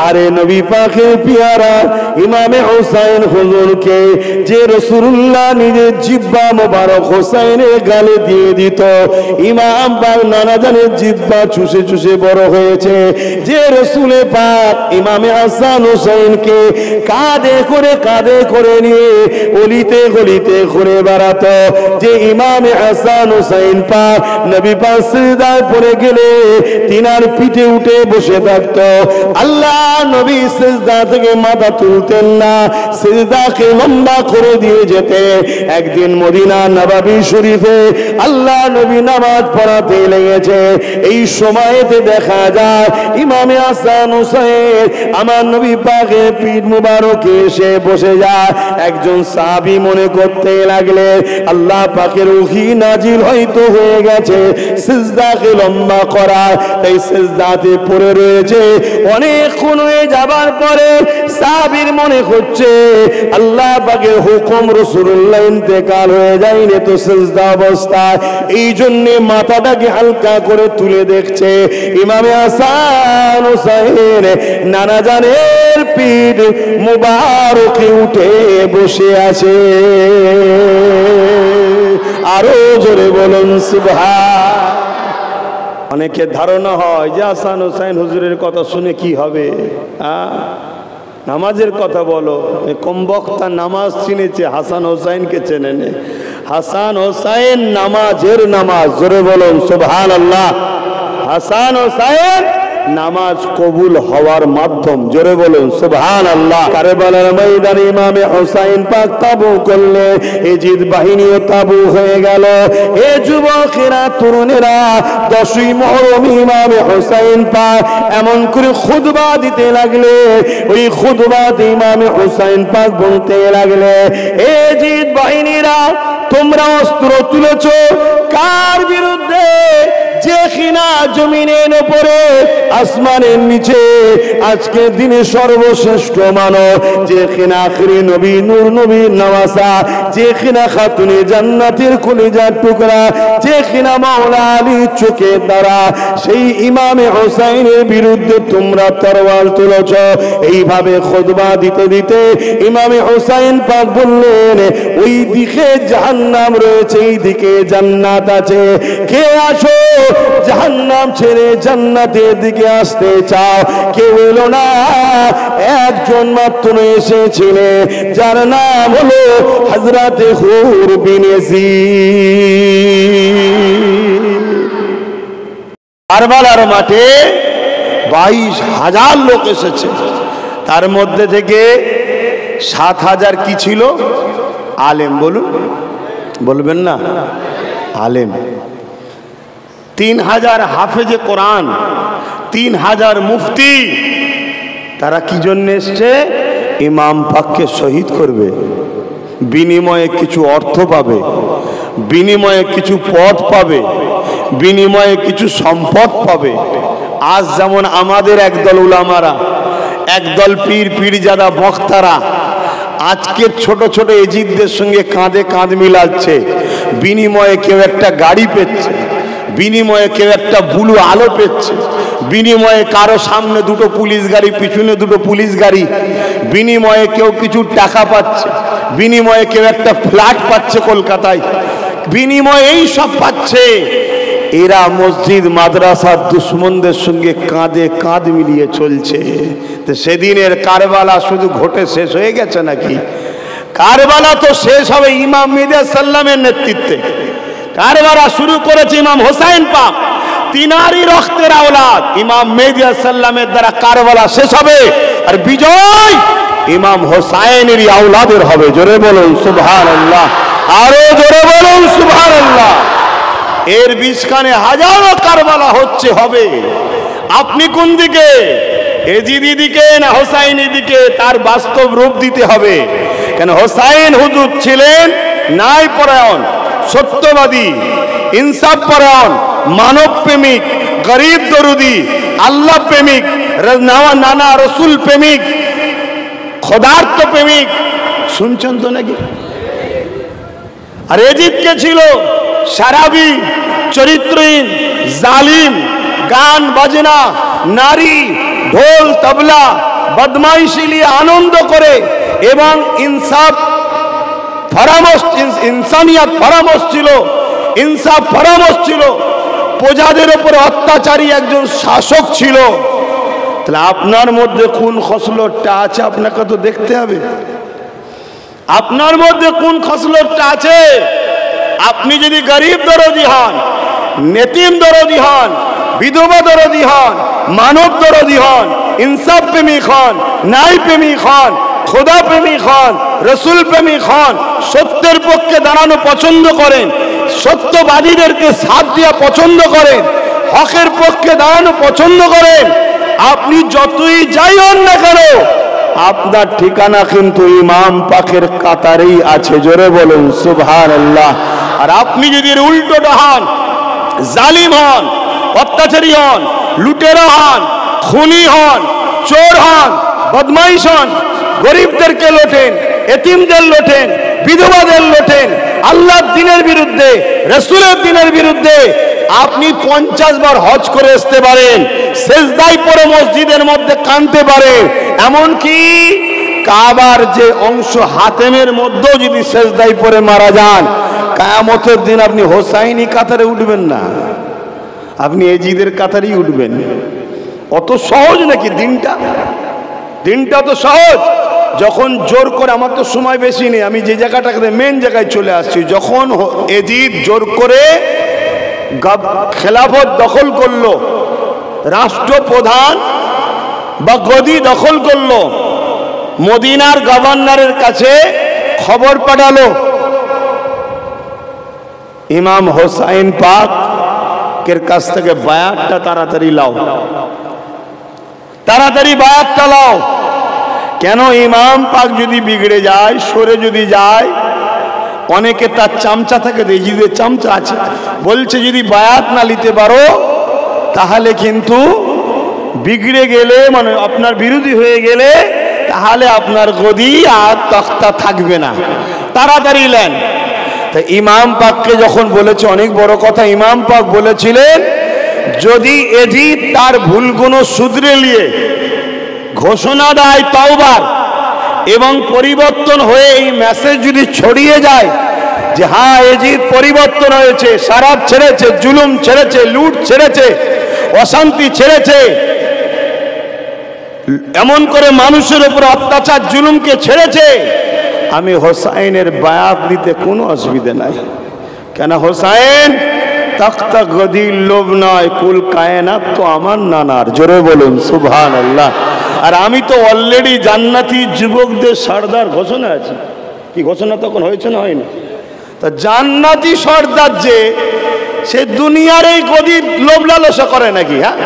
আরে নবী পাকের পেয়ারা ইমামে হোসাইন হুজুরকে যে রাসূলুল্লাহ নিজের জিহ্বা মোবারক হোসাইনের গালে দিয়ে দিত, ইমাম পাক নানা জানের জিহ্বা চুষে চুষে বড় হয়েছে। যে রাসূলে পাক ইমামে হাসান হোসাইনকে কাঁধে করে নিয়ে অলিতে গলিতে ঘুরে বেড়াতো, যে ইমামে হাসান হোসাইন পাক নবী পাক সিজদায় পড়ে গেলে তিনার পিঠে উঠে বসে থাকতো। আল্লাহ নবী সিজদা থেকে মাথা তুলতেন না, সিজদাকে লম্বা করে দিয়ে যেতে। একদিন মদিনা নববী শরীফে আল্লাহ নবী নামাজ পড়াতে লেগেছে। এই সময়তে দেখা যায় ইমামে হাসান হোসেন আমার নবী পাকের পিঠ মুবারকে এসে বসে যায়। একজন সাহাবী মনে করতে লাগলে আল্লাহ পাকের ওহী নাজিল হয়তো হয়ে গেছে সিজদাকে লম্বা করা, তাই সিজদাতে পড়ে রয়েছে। অনেকক্ষণ হয়ে যাবার পরে সাহাবীর মনে হচ্ছে আল্লাহ পাকের হুকুম রাসূলুল্লাহ ইন্তেকাল হয়ে যায়নি তো সিজদা অবস্থায়, এই জন্য মাথাটাকে হালকা করে তুলে দেখছে ইমামে হাসান হোসেন নানা জানের পিঠ মুবারকে উঠে বসে আছে। আরো জোরে বলুন সুবহান। অনেকে ধারণা হয় যে হাসান হোসেন হুজুরের কথা শুনে কি হবে, নামাজের কথা বলো। কম বক্তা নামাজ চিনেছে, হাসান হোসেনকে চেনে নে। হাসান হোসেন নামাজের নামাজ, জোরে বলুন সুবহানাল্লাহ। হাসান হোসেন নামাজ কবুল হওয়ার মাধ্যম, জোরে বলুন সুবহানাল্লাহ। কারবালার ময়দানে ইমামে হোসেন পাক তাবু করলে এজিদ বাহিনীও তাবু হয়ে গেল। এ যুবকেরা তরুণেরা 10ই মুহররম ইমামে হোসেন পাক এমন করে খুতবা দিতে লাগলে, ওই খুতবাতে ইমামে হোসেন পাক বলতে লাগলে, এজিদ বাহিনীরা তোমরা অস্ত্র তুলেছো কার বিরুদ্ধে? যে কিনা জমিনের উপরে আসমানের নিচে আজকে দিনে সর্বশ্রেষ্ঠ মানব, যে কিনা আখিরি নবী নূর নবীর নওয়াসা, যে কিনা খাতুনে জান্নাতের কলিজার টুকরা, যে কিনা মাওলা আলীর চোখের দ্বারা, সেই ইমামে হোসেনের বিরুদ্ধে তোমরা তরোয়াল তুলেছ। এইভাবে খুতবা দিতে দিতে ইমামে হোসেন পাক বললেন, ওই দিকে জাহান্নাম রয়েছে, এই দিকে জান্নাত আছে, কে আসো জাহান্নাম ছেড়ে জান্নাতের দিকে আসতে চাও? কেউ এলো না, একজন মাত্র এসেছিলেন, যার নাম হলো হযরতে হুর বিন ইয়াজিদ। কারবালার মাঠে 22,000 লোক এসেছে, তার মধ্যে থেকে 7,000 কি ছিল? আলেম। বলুন, বলবেন না? আলেম। 3,000 হাফেজে কোরআন, 3,000 মুফতি। তারা কি জন্য এসছে? ইমাম পাককে শহীদ করবে, বিনিময়ে কিছু অর্থ পাবে, বিনিময়ে কিছু পদ পাবে, বিনিময়ে কিছু সম্পদ পাবে। আজ যেমন আমাদের একদল উলামারা, একদল পীর পীরজাদা বক্তারা আজকের ছোট ছোট এজিদদের সঙ্গে কাঁধে কাঁধ মিলাচ্ছে, বিনিময়ে কেউ একটা গাড়ি পেচ্ছে, বিনিময়ে কেউ একটা বুলু আলো পেচ্ছে, বিনিময়ে কারো সামনে 2টো পুলিশ গাড়ি, পিছনে 2টো পুলিশ গাড়ি, বিনিময়ে কেউ কিছু টাকা পাচ্ছে, বিনিময়ে কেউ একটা ফ্ল্যাট পাচ্ছে কলকাতায়, বিনিময়ে এই সব পাচ্ছে। এরা মসজিদ মাদ্রাসার দুশ্মনদের সঙ্গে কাঁধে কাঁধ মিলিয়ে চলছে। তো সেদিনের কারবালা শুধু ঘটে শেষ হয়ে গেছে নাকি? কারবালা তো শেষ হবে ইমাম মেহেদী সাল্লামের নেতৃত্বে। কারবালা শুরু করেছে ইমাম হোসেন পাক, তিনারই রক্তের আওলাদ ইমাম মেহেদী সাল্লামের দ্বারা কারবালা শেষ হবে, আর বিজয় ইমাম হোসেনেরই আওলাদের হবে। জোরে বলুন সুবহানাল্লাহ, আরো জোরে বলুন সুবহানাল্লাহ। এর বিছখানে হাজারো কারবালা হচ্ছে, হবে। আপনি কোন দিকে? এজিদি দিকে না হোসাইনি দিকে? তার বাস্তব রূপ দিতে হবে। কেন হোসাইন হুজুর ছিলেন ন্যায় পরায়ণ, সত্যবাদী, ইনসাফ পরায়ণ, মানব প্রেমিক, গরিব দরুদি, আল্লাহ প্রেমিক, নানা রসুল প্রেমিক, খোদার্থ প্রেমিক। শুনছেন তো নাকি? আর এজিদ কে ছিল? শারাবি, চরিত্রহীন, জালিম, গান বাজনা, নারী, ঢোল তবলা বদমাইশি নিয়ে আনন্দ করে এবং ইনসাফ ফরামশ ইনসানিয়াত ফরামশ ছিল, ইনসাফ ফরামশ ছিল, প্রজাদের উপর অত্যাচারী একজন শাসক ছিল। তাহলে আপনার মধ্যে কোন খসলতটা আছে আপনাকে তো দেখতে হবে। আপনার মধ্যে কোন খসলতটা আছে? আপনি যদি গরিব দরদি হন, নেতিম দরদি হন, বিধবা দরদি হন, মানব দরদি হন, ইনসাফ প্রেমিক হন, ন্যায় প্রেমিক হন, খোদা প্রেমিক হন, রসুল প্রেমিক হন, সত্যের পক্ষে দাঁড়ানো পছন্দ করেন, সত্যবাদীদেরকে সাথ দেওয়া পছন্দ করেন, হকের পক্ষে দাঁড়ানো পছন্দ করেন, আপনি যতই যাই হন না কেন আপনার ঠিকানা কিন্তু ইমাম পাকের কাতারেই আছে। জোরে বলুন সুবহানাল্লাহ। আর আপনি যদি এর উল্টোটা হন, জালিম হন, অত্যাচারী হন, লুটেরা হন, খুনি হন, চোর হন, বদমাইশ হন, গরিবদেরকে লোটেন, এতিমদের লোটেন, বিধবাদের লোটেন, আল্লাহর দ্বীনের বিরুদ্ধে, রাসূলের দ্বীনের বিরুদ্ধে, আপনি 50 বার হজ করে আসতে পারেন, সেজদায় পড়ে মসজিদের মধ্যে কাঁদতে পারেন, এমনকি কাবার যে অংশ হাতেমের মধ্যেও যদি সেজদায় পড়ে মারা যান, কিয়ামতের দিন আপনি হোসাইনি কাতারে উঠবেন না, আপনি এজিদের কাতারেই উঠবেন। অত সহজ নাকি দিনটা? দিনটা তো সহজ। যখন জোর করে, আমার তো সময় বেশি নেই, আমি যে জায়গাটাকে মেন জায়গায় চলে আসছি, যখন এজিদ জোর করে খেলাফত দখল করলো, রাষ্ট্রপ্রধান বা গদি দখল করলো, মদিনার গভর্নরের কাছে খবর পাঠালো ইমাম হোসাইন পাকের কাছ থেকে বায়াতটা তাড়াতাড়ি লাও, তাড়াতাড়ি বায়াতটা লাও। কেন? ইমাম পাক যদি বিগড়ে যায়, সরে যদি যায়, অনেকে তার চামচা থাকে, এজিদের চামচা আছে, বলছে যদি বায়াত না নিতে পারো তাহলে কিন্তু বিগড়ে গেলে, মানে আপনার বিরোধী হয়ে গেলে, তাহলে আপনার গদি আর তখতা থাকবে না, তাড়াতাড়ি নেন। তা ইমাম পাককে যখন বলেছে, অনেক বড় কথা, ইমাম পাক বলেছিলেন যদি এজিদ তার ভুলগুলো শুধরে নিয়ে ঘোষণা দেয় তাওবার এবং পরিবর্তন হয়ে এই মেসেজ যদি ছড়িয়ে যায় যে হ্যাঁ এজিদ পরিবর্তন হয়েছে, শরাব ছেড়েছে, জুলুম ছেড়েছে, লুট ছেড়েছে, অশান্তি ছেড়েছে, এমন করে মানুষের উপর অত্যাচার জুলুমকে ছেড়েছে, আমি হোসাইনের বায়াত দিতে কোনো অসুবিধা নাই। কেন? হোসাইন তখতা গদির লোভ নয়, কুল কায়নাত তো আমার নানার। জোরে বলুন সুবহানাল্লাহ। আর আমি তো অলরেডি জান্নাতি যুবকদের সর্দার ঘোষণা আছে। কি ঘোষণা তখন হয়েছে না হয়নি? তা জান্নাতি সর্দার যে, সে দুনিয়ার এই গদির লোভ লালসা করে নাকি? হ্যাঁ,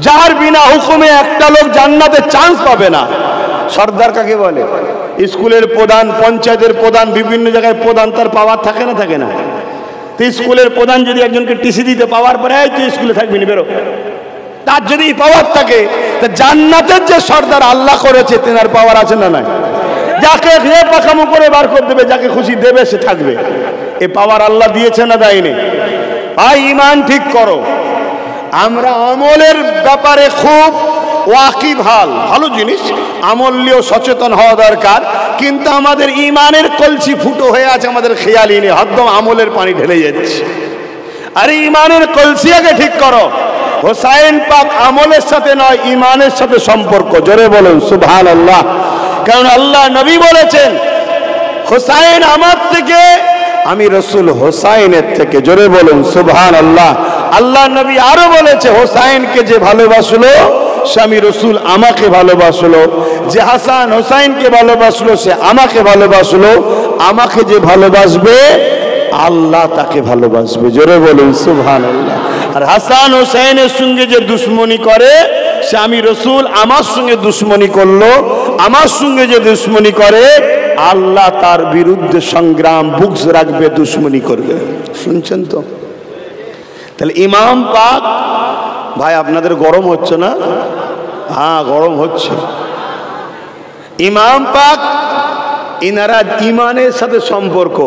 যার বিনা হুকুমে একটা লোক জান্নাতে চান্স পাবে না। সর্দার কাকে বলে? স্কুলের প্রধান, পঞ্চায়েতের প্রধান, বিভিন্ন জায়গায় প্রধান, তার পাওয়ার থাকে না? থাকে না? তো স্কুলের প্রধান যদি একজনকে টিসি দিতে, পাওয়ার পরে তুই স্কুলে থাকবি না, বেরো, তার যদি পাওয়ার থাকে, তা জান্নাতের যে সর্দার আল্লাহ করেছে, তেনার পাওয়ার আছে না নাই? যাকে পাকামো করে বার করে দেবে, যাকে খুশি দেবে, সে থাকবে। এ পাওয়ার আল্লাহ দিয়েছে না দেয়নি? ভাই ঈমান ঠিক করো। আমরা আমলের ব্যাপারে খুব ওয়াকিবহাল, ভালো জিনিস, আমল নিয়েও সচেতন হওয়া দরকার, কিন্তু আমাদের ঈমানের কলসি ফুটো হয়ে আছে, আমাদের খেয়ালই নেই, হরদম আমলের পানি ঢেলে যাচ্ছে। আরে ঈমানের কলসি আগে ঠিক করো। হোসাইন পাক আমলের সাথে নয়, ঈমানের সাথে সম্পর্ক। জোরে বলুন সুবহানাল্লাহ। কারণ আল্লাহ নবী বলেছেন হোসাইন আমার থেকে, আমি রসুল হোসাইনের থেকে। জোরে বলুন সুবহানাল্লাহ। আল্লাহ নবী আরো বলেছে হোসাইনকে যে ভালোবাসলো সে আমি রসুল আমাকে ভালোবাসলো, যে হাসান হোসাইনকে ভালোবাসলো সে আমাকে ভালোবাসলো, আমাকে যে ভালোবাসবে আল্লাহ তাকে ভালোবাসবে। জোরে বলুন সুবহানাল্লাহ। আর হাসান হোসাইনের সঙ্গে যে দুশ্মনী করে সে আমি রসুল আমার সঙ্গে দুশ্মনী করলো, আমার সঙ্গে যে দুশ্মনী করে আল্লাহ তার বিরুদ্ধে সংগ্রাম, বুকস রাখবে, দুশ্মনী করবে। শুনছেন তো? তাহলে ইমাম পাক, ভাই আপনাদের গরম হচ্ছে না? হ্যাঁ গরম হচ্ছে। ইমাম পাক ইনারা ইমানের সাথে সম্পর্ক,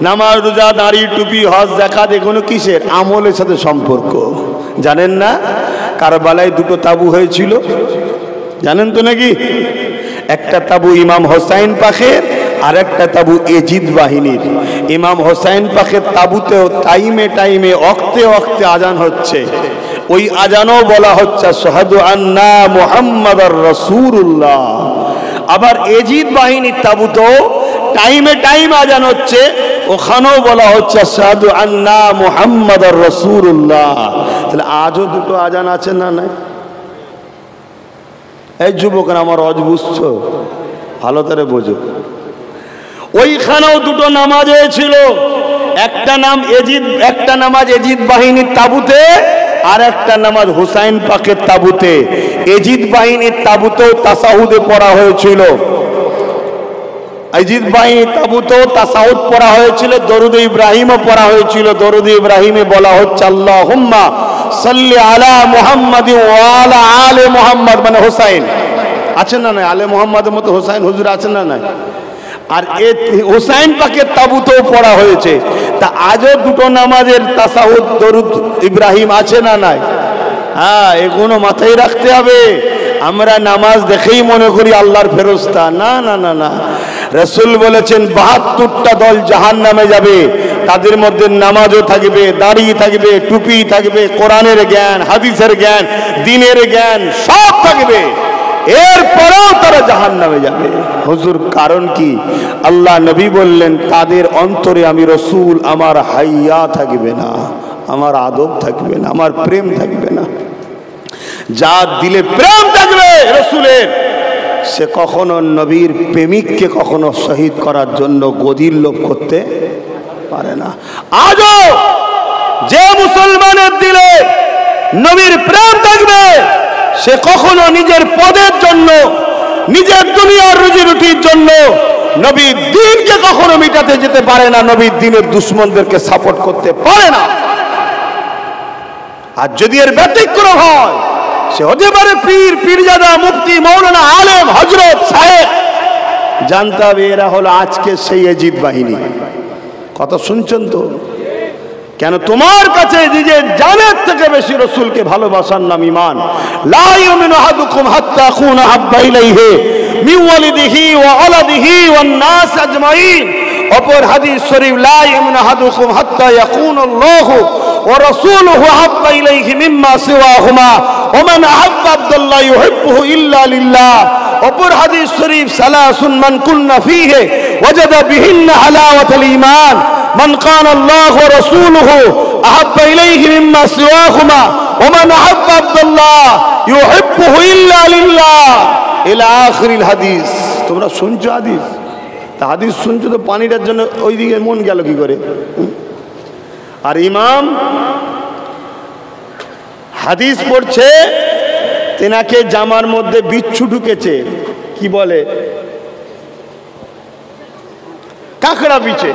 নামাজ রোজা দাঁড়ি টুপি হজ যাকাত এগুলো কিসের? আমলের সাথে সম্পর্ক। জানেন না কারবালায় দুটো তাবু হয়েছিল, জানেন তো নাকি? একটা তাবু ইমাম হোসাইন পাকের, আর একটা তাবু এজিদ বাহিনীর। ইমাম হোসাইন পাকের তাবুতেও টাইমে টাইমে অক্তে অক্তে আজান হচ্ছে, ওই আজানও বলা হচ্ছে আশহাদু আন্না মুহাম্মাদার রাসূলুল্লাহ। আবার এজিদ বাহিনীর তাবুতেও টাইমে টাইম আজান হচ্ছে, ওখানেও বলা হচ্ছে আশহাদু আন্না মুহাম্মাদার রাসূলুল্লাহ। তাহলে আজও দুটো আজান আছে না নাই? এই যুবকরা আমার অজ বুঝছো, ভালো করে বোঝো। ওইখানেও দুটো নামাজ হয়েছিল, একটা নামাজ এজিদ বাহিনীর তাবুতে, আর একটা নামাজ হুসাইন পাকের তাবুতে। এজিদ বাহিনীর তাবুতেও তাসাহুদে পড়া হয়েছিল, এজিদ বাহিনীর তাবুতেও তাসাহুদ পড়া হয়েছিল, দরুদে ইব্রাহিমও পড়া হয়েছিল। দরুদে ইব্রাহিমে বলা হচ্ছে আল্লাহুম্মা সাল্লি আলা মুহাম্মাদি ওয়া আলা আলে মুহাম্মাদ, মানে হোসাইন আছেন না নাই? আলে মুহাম্মাদের মতো হোসাইন হুজুর আছেন না নাই? আর হোসাইন পাকের তাবুতেও পড়া হয়েছে। তা আজও দুটো নামাজের তাসাহুদ দরুদ ইব্রাহিম আছে না নাই? হ্যাঁ, এগুলো মাথায় রাখতে হবে। আমরা নামাজ দেখেই মনে করি আল্লাহর ফেরেশতা, না না না না। রাসূল বলেছেন ৭২টা দল জাহান্নামে যাবে, তাদের মধ্যে নামাজও থাকবে, দাড়ি থাকবে, টুপি থাকবে, কোরআনের জ্ঞান, হাদিসের জ্ঞান, দ্বীনের জ্ঞান সব থাকবে, এরপরেও তারা জাহান্নামে যাবে। হুজুর কারণ কি? আল্লাহ নবী বললেন তাদের অন্তরে আমি রসুল, আমার হাইয়া থাকবে না, আমার আদব থাকবে না, আমার প্রেম থাকবে না। যার দিলে প্রেম থাকবে রসুলের, সে কখনো নবীর প্রেমিককে কখনো শহীদ করার জন্য গদির লোভ করতে পারে না। আজও যে মুসলমানের দিলে নবীর প্রেম থাকবে, সে কখনো নিজের পদের জন্য, নিজের দুনিয়ার রুজি রুটির জন্য নবীর দ্বীনকে কখনো মিটাতে যেতে পারে না, নবীর দ্বীনের দুশমনদেরকে সাপোর্ট করতে পারে না। আর যদি এর ব্যতিক্রম হয়, সে হতে পারে পীর, পীরজাদা, মুফতি, মৌলানা, আলেম, হযরত, সাহেব। জানতে হবে এরা হলো আজকে সেই এজিদ বাহিনী। কথা শুনছেন তো? কেন তোমার কাছে নিজের জানের থেকে বেশি রসুলকে ভালোবাসার নাম ঈমান। লা ইউমিনু আহাদুকুম হাত্তা আকুনা হাব্বা ইলাইহি মিন ওয়ালিদিহি ওয়া ওয়ালাদিহি ওয়ান নাস আজমাইন। অপর হাদিস শরীফ, লা ইউমিনু আহাদুকুম হাত্তা ইয়াকুনাল্লাহু ওয়া রাসূলুহু আহাব্বা ইলাইহি মিম্মা সিওয়াহুমা ওয়া মান আহাব্বা আবদাল্লাহ ইউহিব্বুহু ইল্লা লিল্লাহ। অপর হাদিস শরীফ, সালাসুন মান কুন্না ফীহি ওয়াজাদা বিহিন্না হালাওয়াতাল ঈমান। من قال الله ورسوله أحب إليه مما سواهما ومن أحب عبد الله يحبه إلا لله إلى آخر الحديث। তোমরা শুনছো হাদিস? তা হাদিস শুনছো তো পানিটার জন্য ওইদিকে মন গেল কি করে? আর ইমাম হাদিস পড়ছে, তেনাকে জামার মধ্যে বিচ্ছু ঢুকেছে, কি বলে, কাঁকড়া বিছে,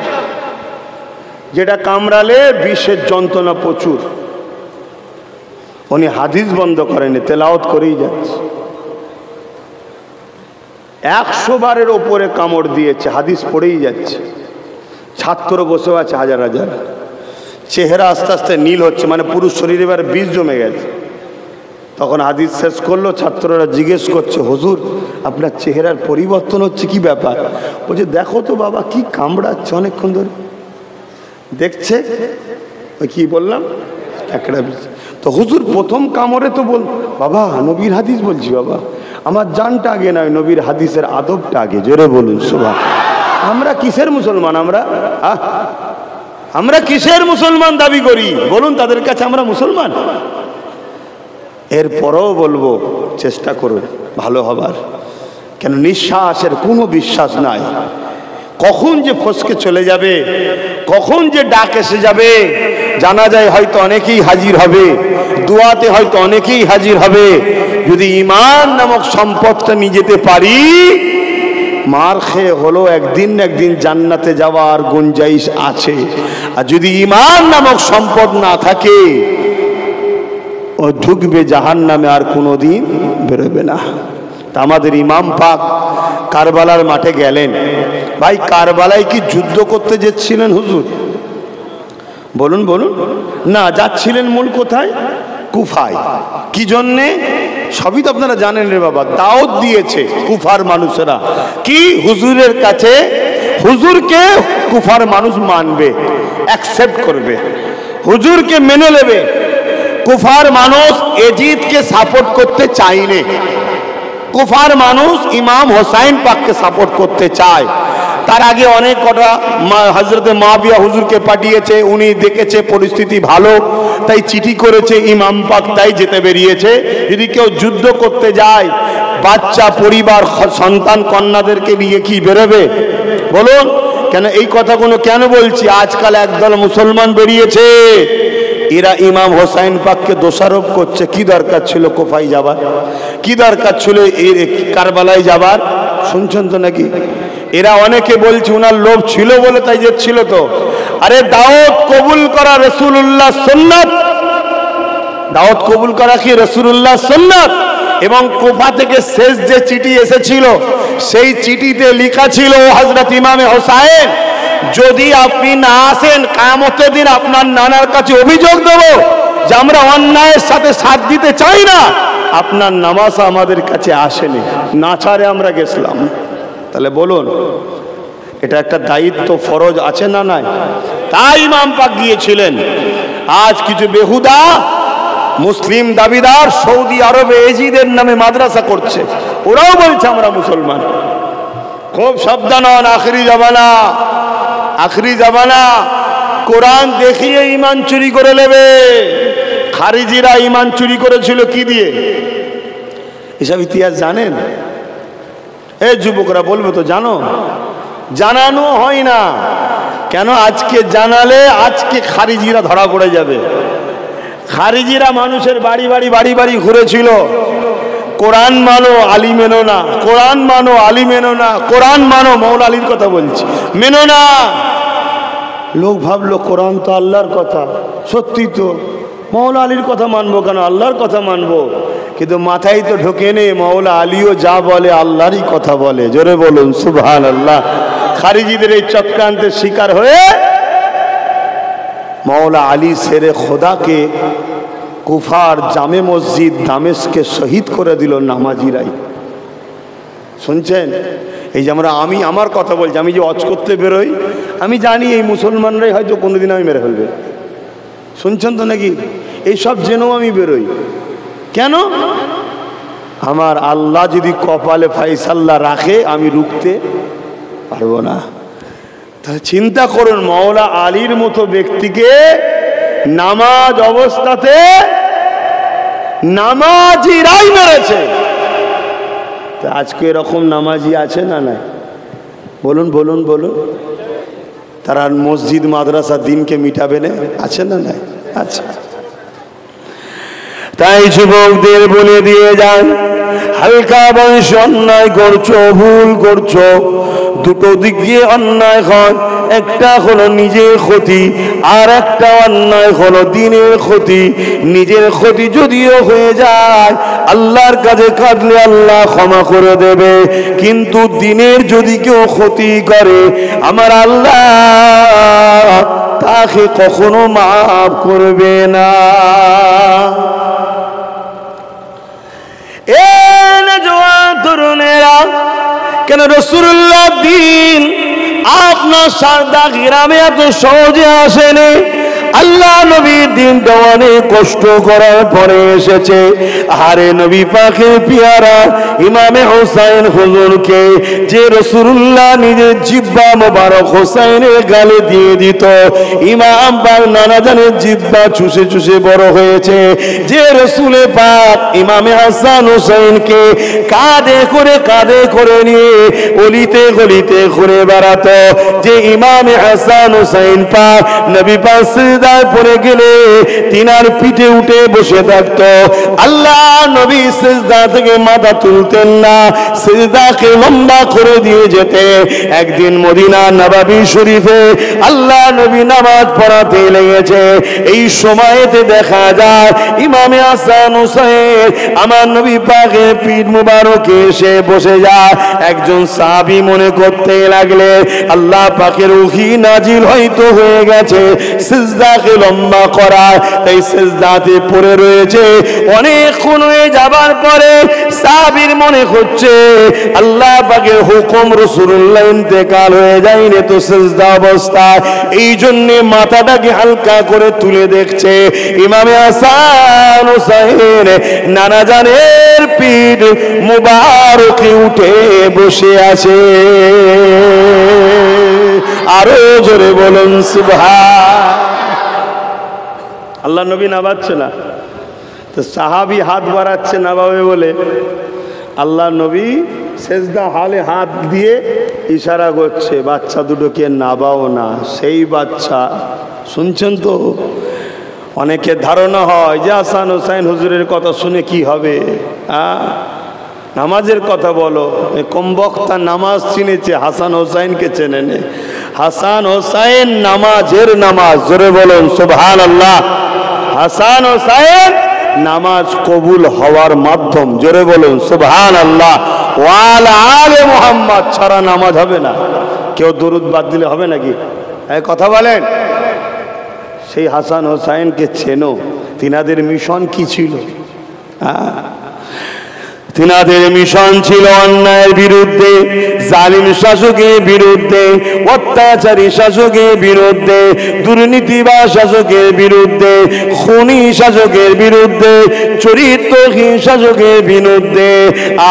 যেটা কামড়ালে বিষের যন্ত্রণা প্রচুর। উনি হাদিস বন্ধ করেনি, তেলাওয়াত করেই যাচ্ছে। 100 বারের ওপরে কামড় দিয়েছে, হাদিস পড়েই যাচ্ছে। ছাত্র বসে আছে হাজার হাজার, চেহারা আস্তে আস্তে নীল হচ্ছে, মানে পুরো শরীরে এবার বিষ জমে গেছে। তখন হাদিস শেষ করলো, ছাত্ররা জিজ্ঞেস করছে, হুজুর আপনার চেহারার পরিবর্তন হচ্ছে, কি ব্যাপার? বলছে দেখো তো বাবা, কি কামড়াচ্ছে অনেকক্ষণ ধরে। দেখছে ওই কি বললাম, একটা বিষ। তো হুজুর প্রথম কামড়ে তো বল, বাবা নবীর হাদিস বলছি, বাবা আমার জানটা আগে নয়, নবীর হাদিসের আদবটা আগে। জোরে বলুন সুবহান। আমরা কিসের মুসলমান? আমরা কিসের মুসলমান দাবি করি বলুন? তাদের কাছে আমরা মুসলমান। এরপরও বলবো চেষ্টা করুন ভালো হবার। কেন নিঃশ্বাসের কোনো বিশ্বাস নাই, কখন যে ফসকে চলে যাবে, কখন যে ডাক এসে যাবে। জানা যায় হয়তো অনেকেই হাজির হবে, দোয়াতে হয়তো অনেকেই হাজির হবে। যদি ঈমান নামক সম্পদটা নিয়ে যেতে পারি, মার খেয়ে হলো একদিন না একদিন জান্নাতে যাওয়ার গুঞ্জাইশ আছে। আর যদি ঈমান নামক সম্পদ না থাকে, ও ঢুকবে জাহান্নামে, আর কোনোদিন বেরোবে না। তা আমাদের ইমাম পাক কারবালার মাঠে গেলেন। ভাই কারবালায় কি যুদ্ধ করতে যাচ্ছিলেন হুজুর? বলুন বলুন। না, যাচ্ছিলেন মূল কোথায়? কুফায়। কি জন্যে? সবই তো আপনারা জানেন রে বাবা। দাওয়াত দিয়েছে কুফার মানুষেরা, কি হুজুরের কাছে, হুজুরকে কুফার মানুষ মানবে, অ্যাকসেপ্ট করবে, হুজুরকে মেনে নেবে। কুফার মানুষ এজিদকে সাপোর্ট করতে চায়নি, কুফার মানুষ ইমাম হোসাইন পাককে সাপোর্ট করতে চায়। তার আগে অনেক কটা হযরতে মুআবিয়া হুজুরকে পাঠিয়েছে, উনি দেখেছে পরিস্থিতি ভালো, তাই চিঠি করেছে ইমাম পাক, তাই যেতে বেরিয়েছে। যদি কেউ যুদ্ধ করতে যায়, বাচ্চা পরিবার সন্তান কন্যাদেরকে নিয়ে কি বেরোবে বলুন? কেন এই কথাগুলো কেন বলছি? আজকাল একদল মুসলমান বেরিয়েছে, এরা ইমাম হোসাইন পাককে দোষারোপ করছে। কি দরকার ছিল কুফায় যাবার? কি দরকার ছিল কারবালায় যাবার? শুনছেন তো নাকি? এরা অনেকে বলছে ওনার লোভ ছিল বলে তাই যাচ্ছিল। তো আরে দাওয়াত কবুল করা রাসূলুল্লাহ সুন্নাত, দাওয়াত কবুল করা কি রাসূলুল্লাহ সুন্নাত। এবং কুফা থেকে শেষ যে চিঠি এসেছিল, সেই চিঠিতে লেখা ছিল, হযরত ইমামে হোসাইন যদি আপনি না আসেন, কিয়ামতের দিন আপনার নানার কাছে অভিযোগ দেব যে আমরা অন্যায়ের সাথে সাথ দিতে চাই না, আপনার নামাজ আমাদের কাছে আসেনি, না ছাড়ে আমরা গেছিলাম। তাহলে বলুন, এটা একটা দায়িত্ব, ফরজ আছে না নাই? তাই ইমাম পাক গিয়েছিলেন। আজ কিছু বেহুদা মুসলিম দাবিদার সৌদি আরবে এজিদের নামে মাদ্রাসা করছে, ওরাও বলছে আমরা মুসলমান। খুব সাবধান হন, আখেরি জামানা, আখেরি জামানা। কোরআন দেখিয়ে ইমান চুরি করে নেবে। খারিজিরা ইমান চুরি করেছিল কি দিয়ে? এসব ইতিহাস জানেন? এই যুবকরা বলবে তো জানো, জানানো হয় না কেন? আজকে জানালে আজকে খারিজিরা ধরা পড়ে যাবে। খারিজিরা মানুষের বাড়ি বাড়ি বাড়ি বাড়ি ঘুরেছিল, কোরআন মানো আলী মেনো না, কোরআন মানো আলী মেনো না, কোরআন মানো, মৌলা আলীর কথা বলছি, মেনো না। লোক ভাবলো কোরআন তো আল্লাহর কথা, সত্যি তো, মৌলা আলীর কথা মানবো কেন, আল্লাহর কথা মানবো। কিন্তু মাথায় তো ঢোকে নেই মৌলা আলীও যা বলে আল্লাহরই কথা বলে। জোরে বলুন সুবহানাল্লাহ। খারিজিদের এই চক্রান্তের শিকার হয়ে মৌলা আলী শেরে খোদাকে কুফার জামে মসজিদ দামেস্কে শহীদ করে দিল নামাজিরাই। শুনছেন? এই যে আমি আমার কথা বলছি, আমি যে ওয়াজ করতে বেরোই, আমি জানি এই মুসলমানরাই হয়তো কোনোদিন আমি মেরে ফেলবে। শুনছেন তো নাকি? এই সব জেনেও আমি বেরোই কেন? আমার আল্লাহ যদি কপালে ফাইসাল্লা রাখে, আমি রুখতে পারবো না। তাহলে চিন্তা করুন, মৌলা আলীর মতো ব্যক্তিকে নামাজ অবস্থাতে নামাজিরাই মেরেছে। আজকে এরকম নামাজি আছে না নাই? বলুন বলুন বলুন। তারা মসজিদ মাদ্রাসা দিনকে মিটাবে না? আছে না নাই? আচ্ছা, তাই যুবকদের বলে দিয়ে যান, হালকা বয়সে অন্যায় করছো, ভুল করছো, দুটো দিক দিয়ে অন্যায় হয়। একটা হলো নিজের ক্ষতি, আর একটা অন্যায় হলো দিনের ক্ষতি। নিজের ক্ষতি যদিও হয়ে যায়, আল্লাহর কাছে কাঁদলে আল্লাহ ক্ষমা করে দেবে, কিন্তু দিনের যদি কেউ ক্ষতি করে, আমার আল্লাহ তাকে কখনো মাফ করবে না। তরুণেরা, কেন রাসূলুল্লাহ দিন আপনার সারদা গ্রামে এত সহজে আসেনি। আল্লাহ নবীর দিনটা অনেক কষ্ট করার পরে এসেছে। আরে নবী পাকের পিয়ারা ইমামে হোসাইন হুজুরকে যে রাসূলুল্লাহ নিজের জিহ্বা মোবারক হোসাইনের গালে দিয়ে দিত, ইমাম পাক নানা জানের জিহ্বা চুষে চুষে বড় হয়েছে। যে রাসূলে পাক ইমামে হাসান হোসাইনকে কাঁধে করে নিয়ে অলিতে গলিতে ঘুরে বেড়াতো, যে ইমামে হাসান হোসাইন পাক নবী পাক সিজদায় পড়ে গেলে তিনার পিঠে উঠে বসে থাকতো। আল্লাহ নবী সিজদা থেকে মাথা তুলতেন না, সিজদাকে লম্বা করে দিয়ে যেতে। একদিন মদিনা নববী শরীফে আল্লাহ নবী নামাজ পড়াতে লেগেছে। এই সময়তে দেখা যায় ইমামে হাসান হোসেন আমার নবী পাকের পিঠ মুবারকে এসে বসে যায়। একজন সাহাবী মনে করতে লাগলে আল্লাহ পাকের ওহী নাজিল হয়তো হয়ে গেছে, সিজদা সেজদাকে লম্বা করায়, তাই সেজদাতে পড়ে রয়েছে। অনেকক্ষণ হয়ে যাবার পরে সাহাবীর মনে হচ্ছে আল্লাহ পাকের হুকুম, রাসূলুল্লাহ ইন্তেকাল হয়ে যায়নি তো সেজদা অবস্থায়, এই জন্য মাথাটাকে হালকা করে তুলে দেখছে ইমামে হাসান হুসাইন নানা জানের পিঠ মুবারকে উঠে বসে আছে। আরো জোরে বলুন সুবহান। আল্লাহ নবী নামাচ্ছে না, তো সাহাবী হাত বাড়াচ্ছে নামাবে বলে আল্লাহ নবী সেজদা হালে হাত দিয়ে ইশারা করছে বাচ্চা দুটোকে নাবাও না। সেই বাচ্চা শুনছেন তো, অনেকের ধারণা হয় যে হাসান হোসাইন হুজুরের কথা শুনে কি হবে, নামাজের কথা বলো। কম বক্তা নামাজ চিনেছে, হাসান হোসাইনকে চেনে নে। হাসান হোসাইন নামাজের নামাজ, জোরে বলুন সুবহানাল্লাহ। হাসান হোসাইন নামাজ কবুল হওয়ার মাধ্যম, জোরে বলুন সুবহানাল্লাহ। ওয়াল আলে মুহাম্মদ ছাড়া নামাজ হবে না। কেউ দরুদ বাদ দিলে হবে নাকি? এই কথা বলেন। সেই হাসান হোসাইনকে চেনো, তিনাদের মিশন কি ছিল? তিনাদের মিশন ছিল অন্যায়ের বিরুদ্ধে, জালিম শাসকের বিরুদ্ধে, অত্যাচারী শাসকের বিরুদ্ধে, দুর্নীতিবাজ শাসকের বিরুদ্ধে, খুনি শাসকের বিরুদ্ধে, চরিত্রহীন শাসকের বিরুদ্ধে।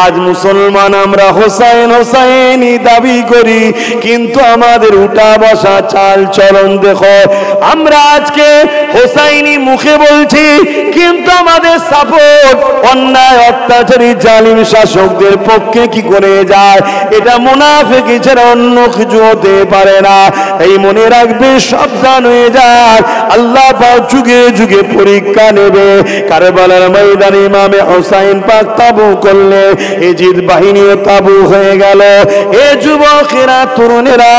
আজ মুসলমান আমরা হোসাইন হোসাইনি দাবি করি, কিন্তু আমাদের উঠা বসা চাল চলন দেখো। আমরা আজকে হোসাইনি মুখে বলছি, কিন্তু আমাদের সাপোর্ট অন্যায় অত্যাচারী জালিম শাসকদের পক্ষে কি করে যায়? এটা মুনাফিকি ছাড়া অন্য কিছু হতে পারে না। এই মনে রাখবে, সাবধান হয়ে যায়। আল্লাহ পাক যুগে যুগে পরীক্ষা নেবে। কারবালার ময়দানে ইমামে হোসাইন পাক তাবু করলে, এজিদ বাহিনীও তাবু হয়ে গেল। এ যুবকেরা, তরুণেরা,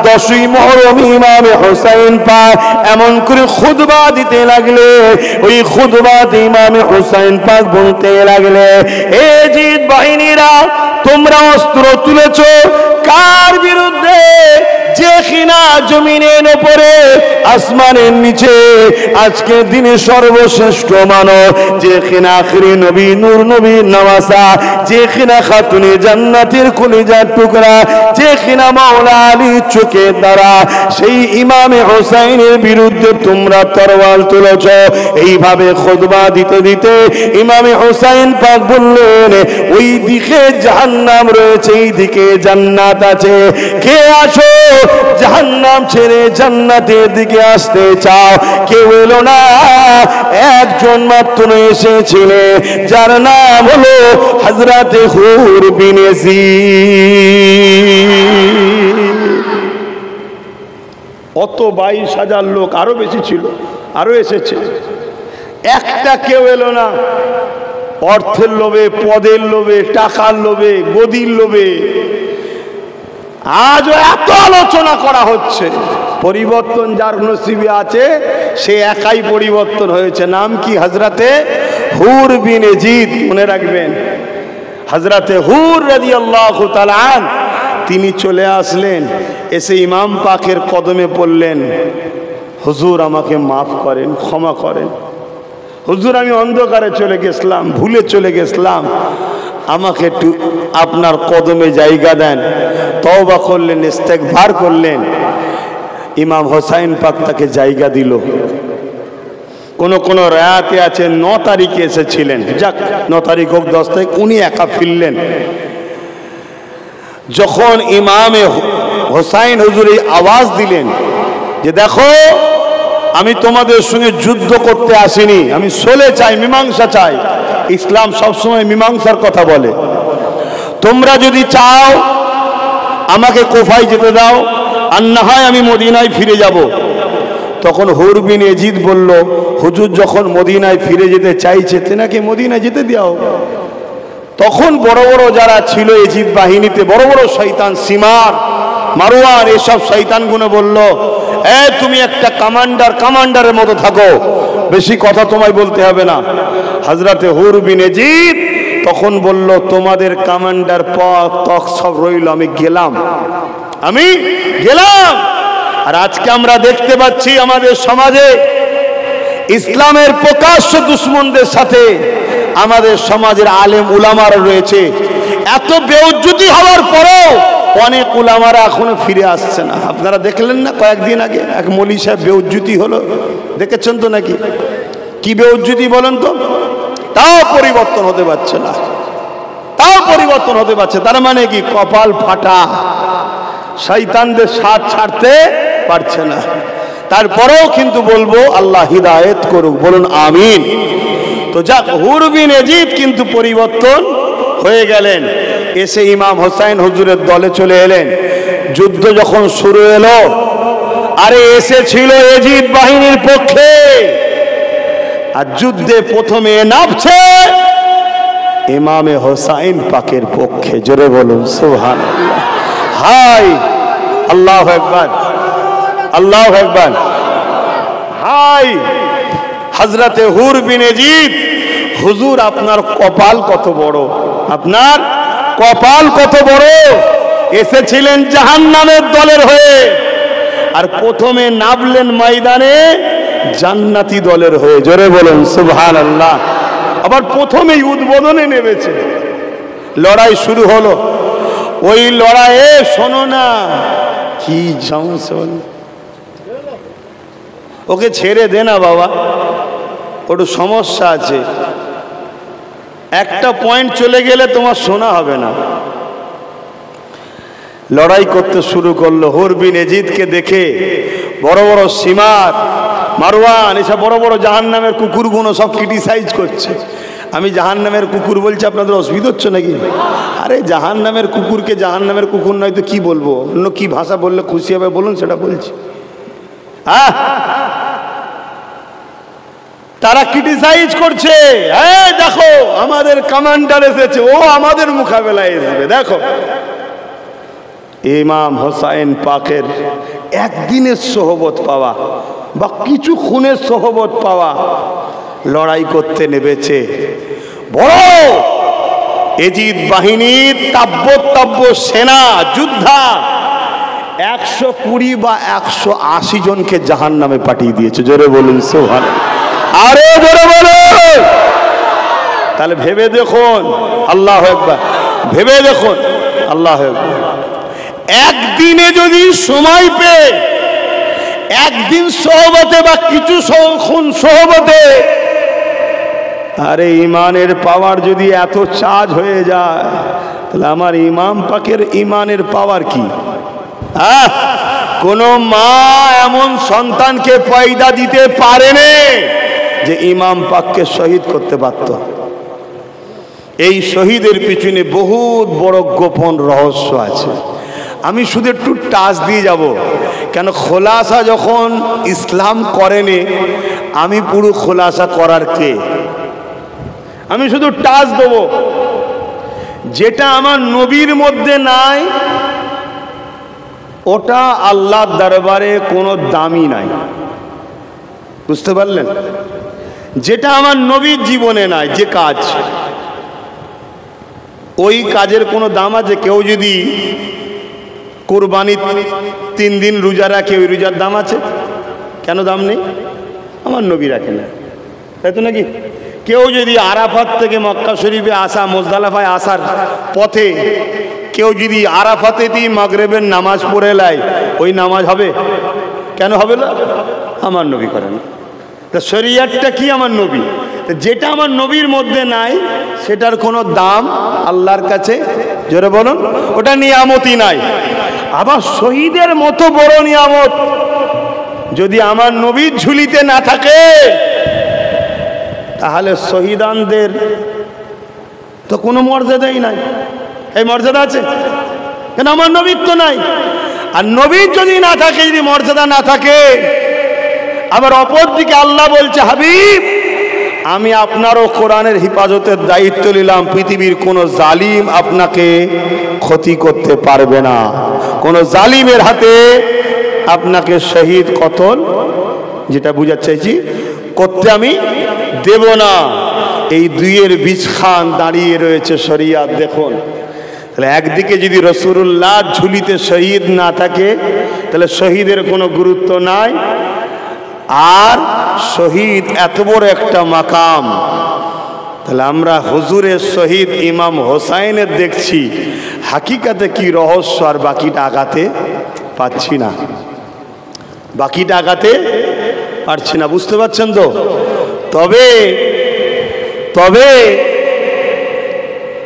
10ই মুহররম ইমামে হোসাইন পাক এমন করে খুতবা দিতে লাগলে, ওই খুতবাতে ইমামে হোসাইন পাক বলতে লাগলে, এজিদ বাহিনীরা তোমরা অস্ত্র তুলেছো কার বিরুদ্ধে? যে কিনা জমিনের উপরে আসমানের নিচে আজকে দিনে সর্বশ্রেষ্ঠ মানব, যে কিনা আখিরি নবী নূর নবীর নওয়াসা, যে কিনা খাতুনে জান্নাতের কলিজার টুকরা, যে কিনা মাওলা আলীর চোখের দ্বারা, সেই ইমামে হোসাইনের বিরুদ্ধে তোমরা তরোয়াল তুলেছ। এইভাবে খুতবা দিতে দিতে ইমামে হোসাইন পাক বললেন, ওই দিকে জাহান্নাম রয়েছে, এই দিকে জান্নাত আছে। কে আসো জাহান্নাম ছেড়ে জান্নাতের দিকে আসতে চাও? কেউ এলো না, একজন মাত্র এসেছিলেন, যার নাম হলো হযরতে হুর বিন ইয়াজিদ। অত 22,000 লোক, আরো বেশি ছিল, আরো এসেছে, একটা কেউ এলো না। অর্থের লোভে, পদের লোভে, টাকার লোভে, গদির লোভে আজও এত আলোচনা করা হচ্ছে। পরিবর্তন যার নসিবে আছে সে একাই পরিবর্তন হয়েছে। নাম কি? হযরতে হুর বিন ইয়াজিদ। মনে রাখবেন, হযরতে হুর রাদিয়াল্লাহু তাআলা আন, তিনি চলে আসলেন, এসে ইমাম পাকের কদমে পড়লেন, হুজুর আমাকে মাফ করেন, ক্ষমা করেন। হুজুর আমি অন্ধকারে চলে গেছিলাম, ভুলে চলে গেছিলাম, আমাকে একটু আপনার কদমে জায়গা দেন। তওবা করলেন, ইস্তেগফার করলেন। ইমাম হোসাইন পাক তাকে জায়গা দিল। কোন কোন রায়াতে আছে 9 তারিখে এসেছিলেন, যাক 9 তারিখ হোক 10 তারিখ, উনি একা ফিরলেন। যখন ইমামে হোসাইন হুজুর এই আওয়াজ দিলেন যে দেখো, আমি তোমাদের সঙ্গে যুদ্ধ করতে আসিনি, আমি সলে চাই, মীমাংসা চাই। ইসলাম সবসময় মীমাংসার কথা বলে। তোমরা যদি চাও আমাকে কুফায় যেতে দাও, আর না হয় আমি মদিনায় ফিরে যাব। তখন হুর বিন ইয়াজিদ বলল, হুজুর যখন মদিনায় ফিরে যেতে চাইছে, তেনাকে মদিনায় যেতে দাও। তখন বড় বড় যারা ছিল ইয়াজিদ বাহিনীতে, বড় বড় শয়তান, সিমার, মারওয়ান, এসব শয়তানগুলো বলল, তুমি একটা কামান্ডারের মতো থাকো, বেশি কথা তোমায় বলতে হবে না। হযরতে হুর বিন ইয়াজিদ তখন বলল, তোমাদের কামান্ডার পদ তক সব রইল, আমি গেলাম। আর আজকে আমরা দেখতে পাচ্ছি আমাদের সমাজে ইসলামের প্রকাশ্য দুশমনদের সাথে আমাদের সমাজের আলেম উলামারা রয়েছে। এত বেউজ্জতি হওয়ার পরেও অনেক উলামারা এখনো ফিরে আসছে না। আপনারা দেখলেন না কয়েকদিন আগে এক মৌলভী সাহেব বেউজ্জতি হলো, দেখেছেন তো নাকি? কি বেউজ্জতি বলেন তো? তাও পরিবর্তন হতে পারছে না, তাও পরিবর্তন হতে পারছে। তার মানে কি? কপাল ফাটা, শয়তানদের সাথ ছাড়তে পারছে না। তারপরেও কিন্তু বলবো আল্লাহ হিদায়েত করুক, বলুন আমিন। তো যাক, হুর বিন ইয়াজিদ কিন্তু পরিবর্তন হয়ে গেলেন, এসে ইমাম হোসাইন হুজুরের দলে চলে এলেন। যুদ্ধ যখন শুরু এলো, আরে এসেছিল ইয়াজিদ বাহিনীর পক্ষে, আর যুদ্ধে প্রথমে নামছে ইমামে হোসাইন পাকের পক্ষে। জোরে বলুন সুবহানাল্লাহ। হাই আল্লাহু আকবার, আল্লাহু আকবার। হাই হযরতে হুর বিন ইয়াজিদ, হুজুর আপনার কপাল কত বড়, আপনার কপাল কত বড়। এসেছিলেন জাহান্নামের দলের হয়ে, আর প্রথমে নামলেন ময়দানে জান্নাতি দলের হয়ে। জোরে বলেন সুবহানাল্লাহ। আবার প্রথমেই উদ্বোধনে নেমেছে, লড়াই শুরু হলো। ওই লড়াইয়ে শোনো না কি সমস্যা, ওকে ছেড়ে দে না বাবা, ওর সমস্যা আছে। একটা পয়েন্ট চলে গেলে তোমার শোনা হবে না। লড়াই করতে শুরু করলো। হুর বিন ইয়াজিদকে দেখে বড় বড় সীমার, মারওয়ান, এসব বড় বড় জাহান্নামের কুকুরগুলো সব ক্রিটিসাইজ করছে। আমি জাহান্নামের কুকুর বলছি, আপনাদের অসুবিধা হচ্ছে নাকি? আরে জাহান্নামের কুকুরকে জাহান্নামের কুকুর নয় তো কি বলবো? অন্য কি ভাষা বললে খুশি হবে বলুন, সেটা বলছি। তারা ক্রিটিসাইজ করছে, এই দেখো আমাদের কমান্ডার এসেছে, ও আমাদের মোকাবেলায় আসবে। দেখো ইমাম হোসাইন পাকের একদিনের সোহবত পাওয়া বা কিছু খুনের সোহবত পাওয়া, লড়াই করতে নেমেছে। বড় ইয়াজিদ বাহিনীর তাব্য সেনা যোদ্ধা 120 বা 180 জনকে জাহান্নামে পাঠিয়ে দিয়েছে। জোরে বলুন সুবহানাল্লাহ, আরে জোরে বলুন। তাহলে ভেবে দেখুন, আল্লাহু আকবার, ভেবে দেখুন, আল্লাহু আকবার। একদিনে যদি সময় পেয়ে একদিন সোহবতে বা কিছু খুন সোহবতে, আরে ইমানের পাওয়ার যদি এত চার্জ হয়ে যায়, তাহলে আমার ইমাম পাকের ইমানের পাওয়ার কি? কোন মা এমন সন্তানকে পয়দা দিতে পারেনি যে ইমাম পাককে শহীদ করতে পারত। এই শহীদের পিছনে বহুত বড় গোপন রহস্য আছে। আমি শুধু একটু টাচ দিয়ে যাব, কেন খোলাসা যখন ইসলাম করেনি, আমি পুরো খোলাসা করার কে? আমি শুধু টাচ দেব। যেটা আমার নবীর মধ্যে নাই, ওটা আল্লাহর দরবারে কোনো দামই নাই। বুঝতে পারলেন? যেটা আমার নবীর জীবনে নাই, যে কাজ, ওই কাজের কোনো দাম আছে? কেউ যদি কুরবানি 3 দিন রোজা রাখে, ওই রোজার দাম আছে? কেন দাম নেই? আমার নবী রাখে না, তাই তো নাকি? কেউ যদি আরাফাত থেকে মক্কা শরীফে আসা, মুজদালিফায় আসার পথে কেউ যদি আরাফাতেই মাগরিবের নামাজ পড়ে লাই, ওই নামাজ হবে? কেন হবে না? আমার নবী করে না। তা শরীয়তটা কি? আমার নবী। যেটা আমার নবীর মধ্যে নাই, সেটার কোনো দাম আল্লাহর কাছে, জোরে বলুন, ওটা নিয়ামতই নাই। আবার শহীদের মতো বড় নিয়ামত যদি আমার নবীর ঝুলিতে না থাকে, তাহলে শহীদানদের তো কোনো মর্যাদাই নাই। এই মর্যাদা আছে কেন? আমার নবীর তো নাই। আর নবীর যদি না থাকে, যদি মর্যাদা না থাকে, আবার অপরদিকে আল্লাহ বলছে, হাবিব আমি আপনারও কোরআনের হিফাজতের দায়িত্ব নিলাম, পৃথিবীর কোনো জালিম আপনাকে ক্ষতি করতে পারবে না, কোনো জালিমের হাতে আপনাকে শহীদ কতল, যেটা বুঝাতে চাইছি, করতে আমি দেব না। এই দুইয়ের বীজখান দাঁড়িয়ে রয়েছে শরিয়াত। দেখুন তাহলে একদিকে যদি রাসূলুল্লাহ ঝুলিতে শহীদ না থাকে তাহলে শহীদের কোনো গুরুত্ব নাই। আর শহীদ এত বড় একটা মাকাম, তাহলে আমরা হুজুরের শহীদ ইমাম হোসাইনের দেখছি, হাকিকাতে কি রহস্য আর বাকিটা আগাতে পাচ্ছি না, বাকিটা আগাতে পারছি না, বুঝতে পারছেন তো? তবে তবে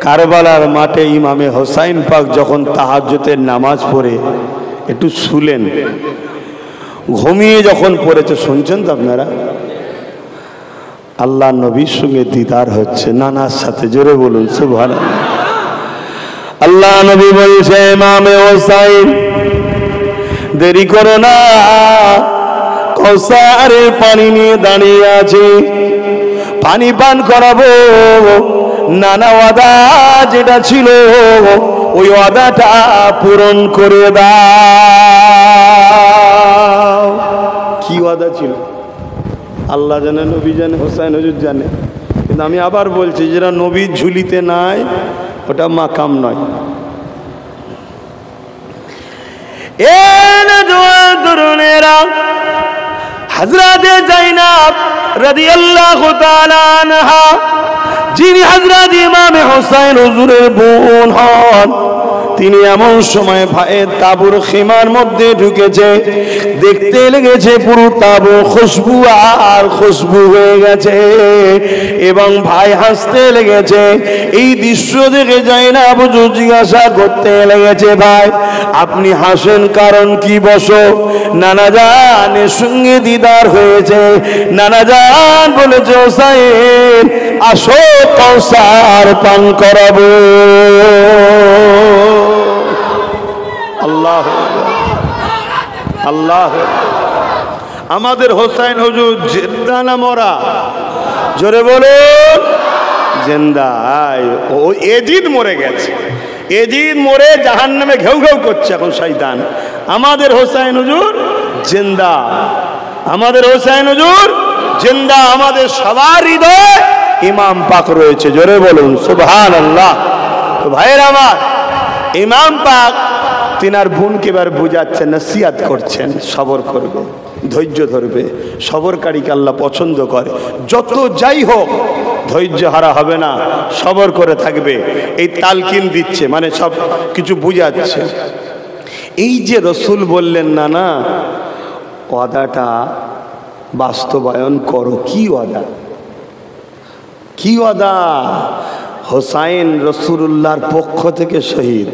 কারবালার মাঠে ইমামে হোসাইন পাক যখন তাহাজ্জুদের নামাজ পড়ে একটু শুলেন, ঘুমিয়ে যখন পড়েছে, শুনছেন তো আপনারা? আল্লাহ নবীর সঙ্গে দিদার হচ্ছে নানার সাথে, জোরে বলুন সুবহানাল্লাহ। আল্লাহ নবী বলছে, ইমামে হোসাইন দেরি করো না, কৌসারের পানি নিয়ে দাঁড়িয়ে আছে, পানি পান করাবো। নানা ওয়াদা যেটা ছিল ওই ওয়াদাটা পূরণ করে দাও। কি ওয়াদা ছিল আল্লাহ জানে, নবী জানে, হোসাইন হুজুর জানে। কিন্তু আমি আবার বলছি, যেটা নবীর ঝুলিতে নাই ওটা মাকাম নয়। হযরত যায়েনব রাদিয়াল্লাহু তাআলা আনহা, যিনি হযরত ইমাম হোসেন হুজুরের বোন হন, তিনি এমন সময় ভাইয়ের তাঁবুর খিমার মধ্যে ঢুকেছে, দেখতে লেগেছে পুরো তাঁবু খুশবু আর খুশবু হয়ে গেছে, এবং ভাই হাসতে লেগেছে। এই দৃশ্য দেখে যায়েনব জিজ্ঞাসা করতে লেগেছে, ভাই আপনি হাসেন কারণ কি? বসো। নানা জানের সঙ্গে দিদার হয়েছে। নানা জান বলেছে, হোসাইন আসো, কৌসার পান করাবো। আল্লাহ আল্লাহ। আমাদের হোসাইন হুজুর জিন্দা না মরা? জোরে বলুন জিন্দা। ও এজিদ মরে গেছে, এজিদ মরে জাহান্নামে ঘেউ ঘেউ করছে এখন শয়তান। আমাদের হোসাইন হুজুর জিন্দা, আমাদের হোসাইন হুজুর জিন্দা। আমাদের সবার হৃদয়ে ইমাম পাক রয়েছে, জোরে বলুন সুবহানাল্লাহ। তো ভাইয়ের আমার, ইমাম পাক তিনার বোনকে এবার বুঝাচ্ছেন, নসিহত করছেন, সবর করবে, ধৈর্য ধরবে। সবরকারীকে আল্লাহ পছন্দ করে। যত যাই হোক ধৈর্য হারা হবে না, সবর করে থাকবে। এই তালকিন দিচ্ছে, মানে সব কিছু বুঝাচ্ছে। এই যে রসুল বললেন না না ওয়াদাটা বাস্তবায়ন করো। কি ওয়াদা? কি ওয়াদা? হোসাইন রাসূলুল্লাহর পক্ষ থেকে শহীদ।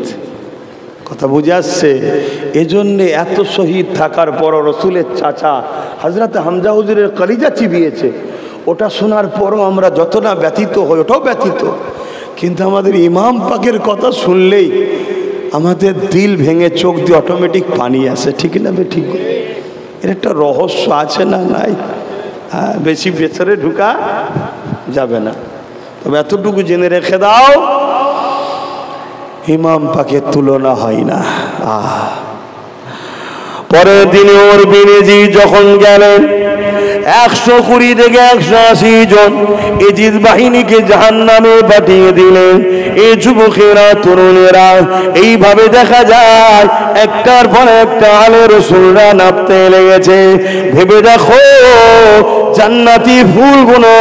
কথা বুঝে আসছে? এজন্যে এত শহীদ থাকার পরও রসুলের চাচা হযরত হামজা হুজুরের কলিজা চিবিয়েছে। ওটা শোনার পরও আমরা যত না ব্যথিত হই, ওটাও ব্যথিত, কিন্তু আমাদের ইমাম পাকের কথা শুনলেই আমাদের দিল ভেঙে চোখ দিয়ে অটোমেটিক পানি আসে। ঠিক না বে? ঠিক। এর একটা রহস্য আছে না? নাই? হ্যাঁ, বেশি ভেতরে ঢুকা যাবে না। তবে এতটুকু জেনে রেখে দাও, ইমাম পাকের তুলনা হয় না। পরের দিনে ওর বিনেজি যখন গেলেন, 120 থেকে 180 জন এজিদ বাহিনীকে জাহান্নামে পাঠিয়ে দিলেন। এই যুবকেরা, তরুণেরা, এইভাবে দেখা যায় একটার পর একটা আলে রসুলরা নাপতে লেগেছে। ভেবে দেখো জান্নাতি ফুলগুলো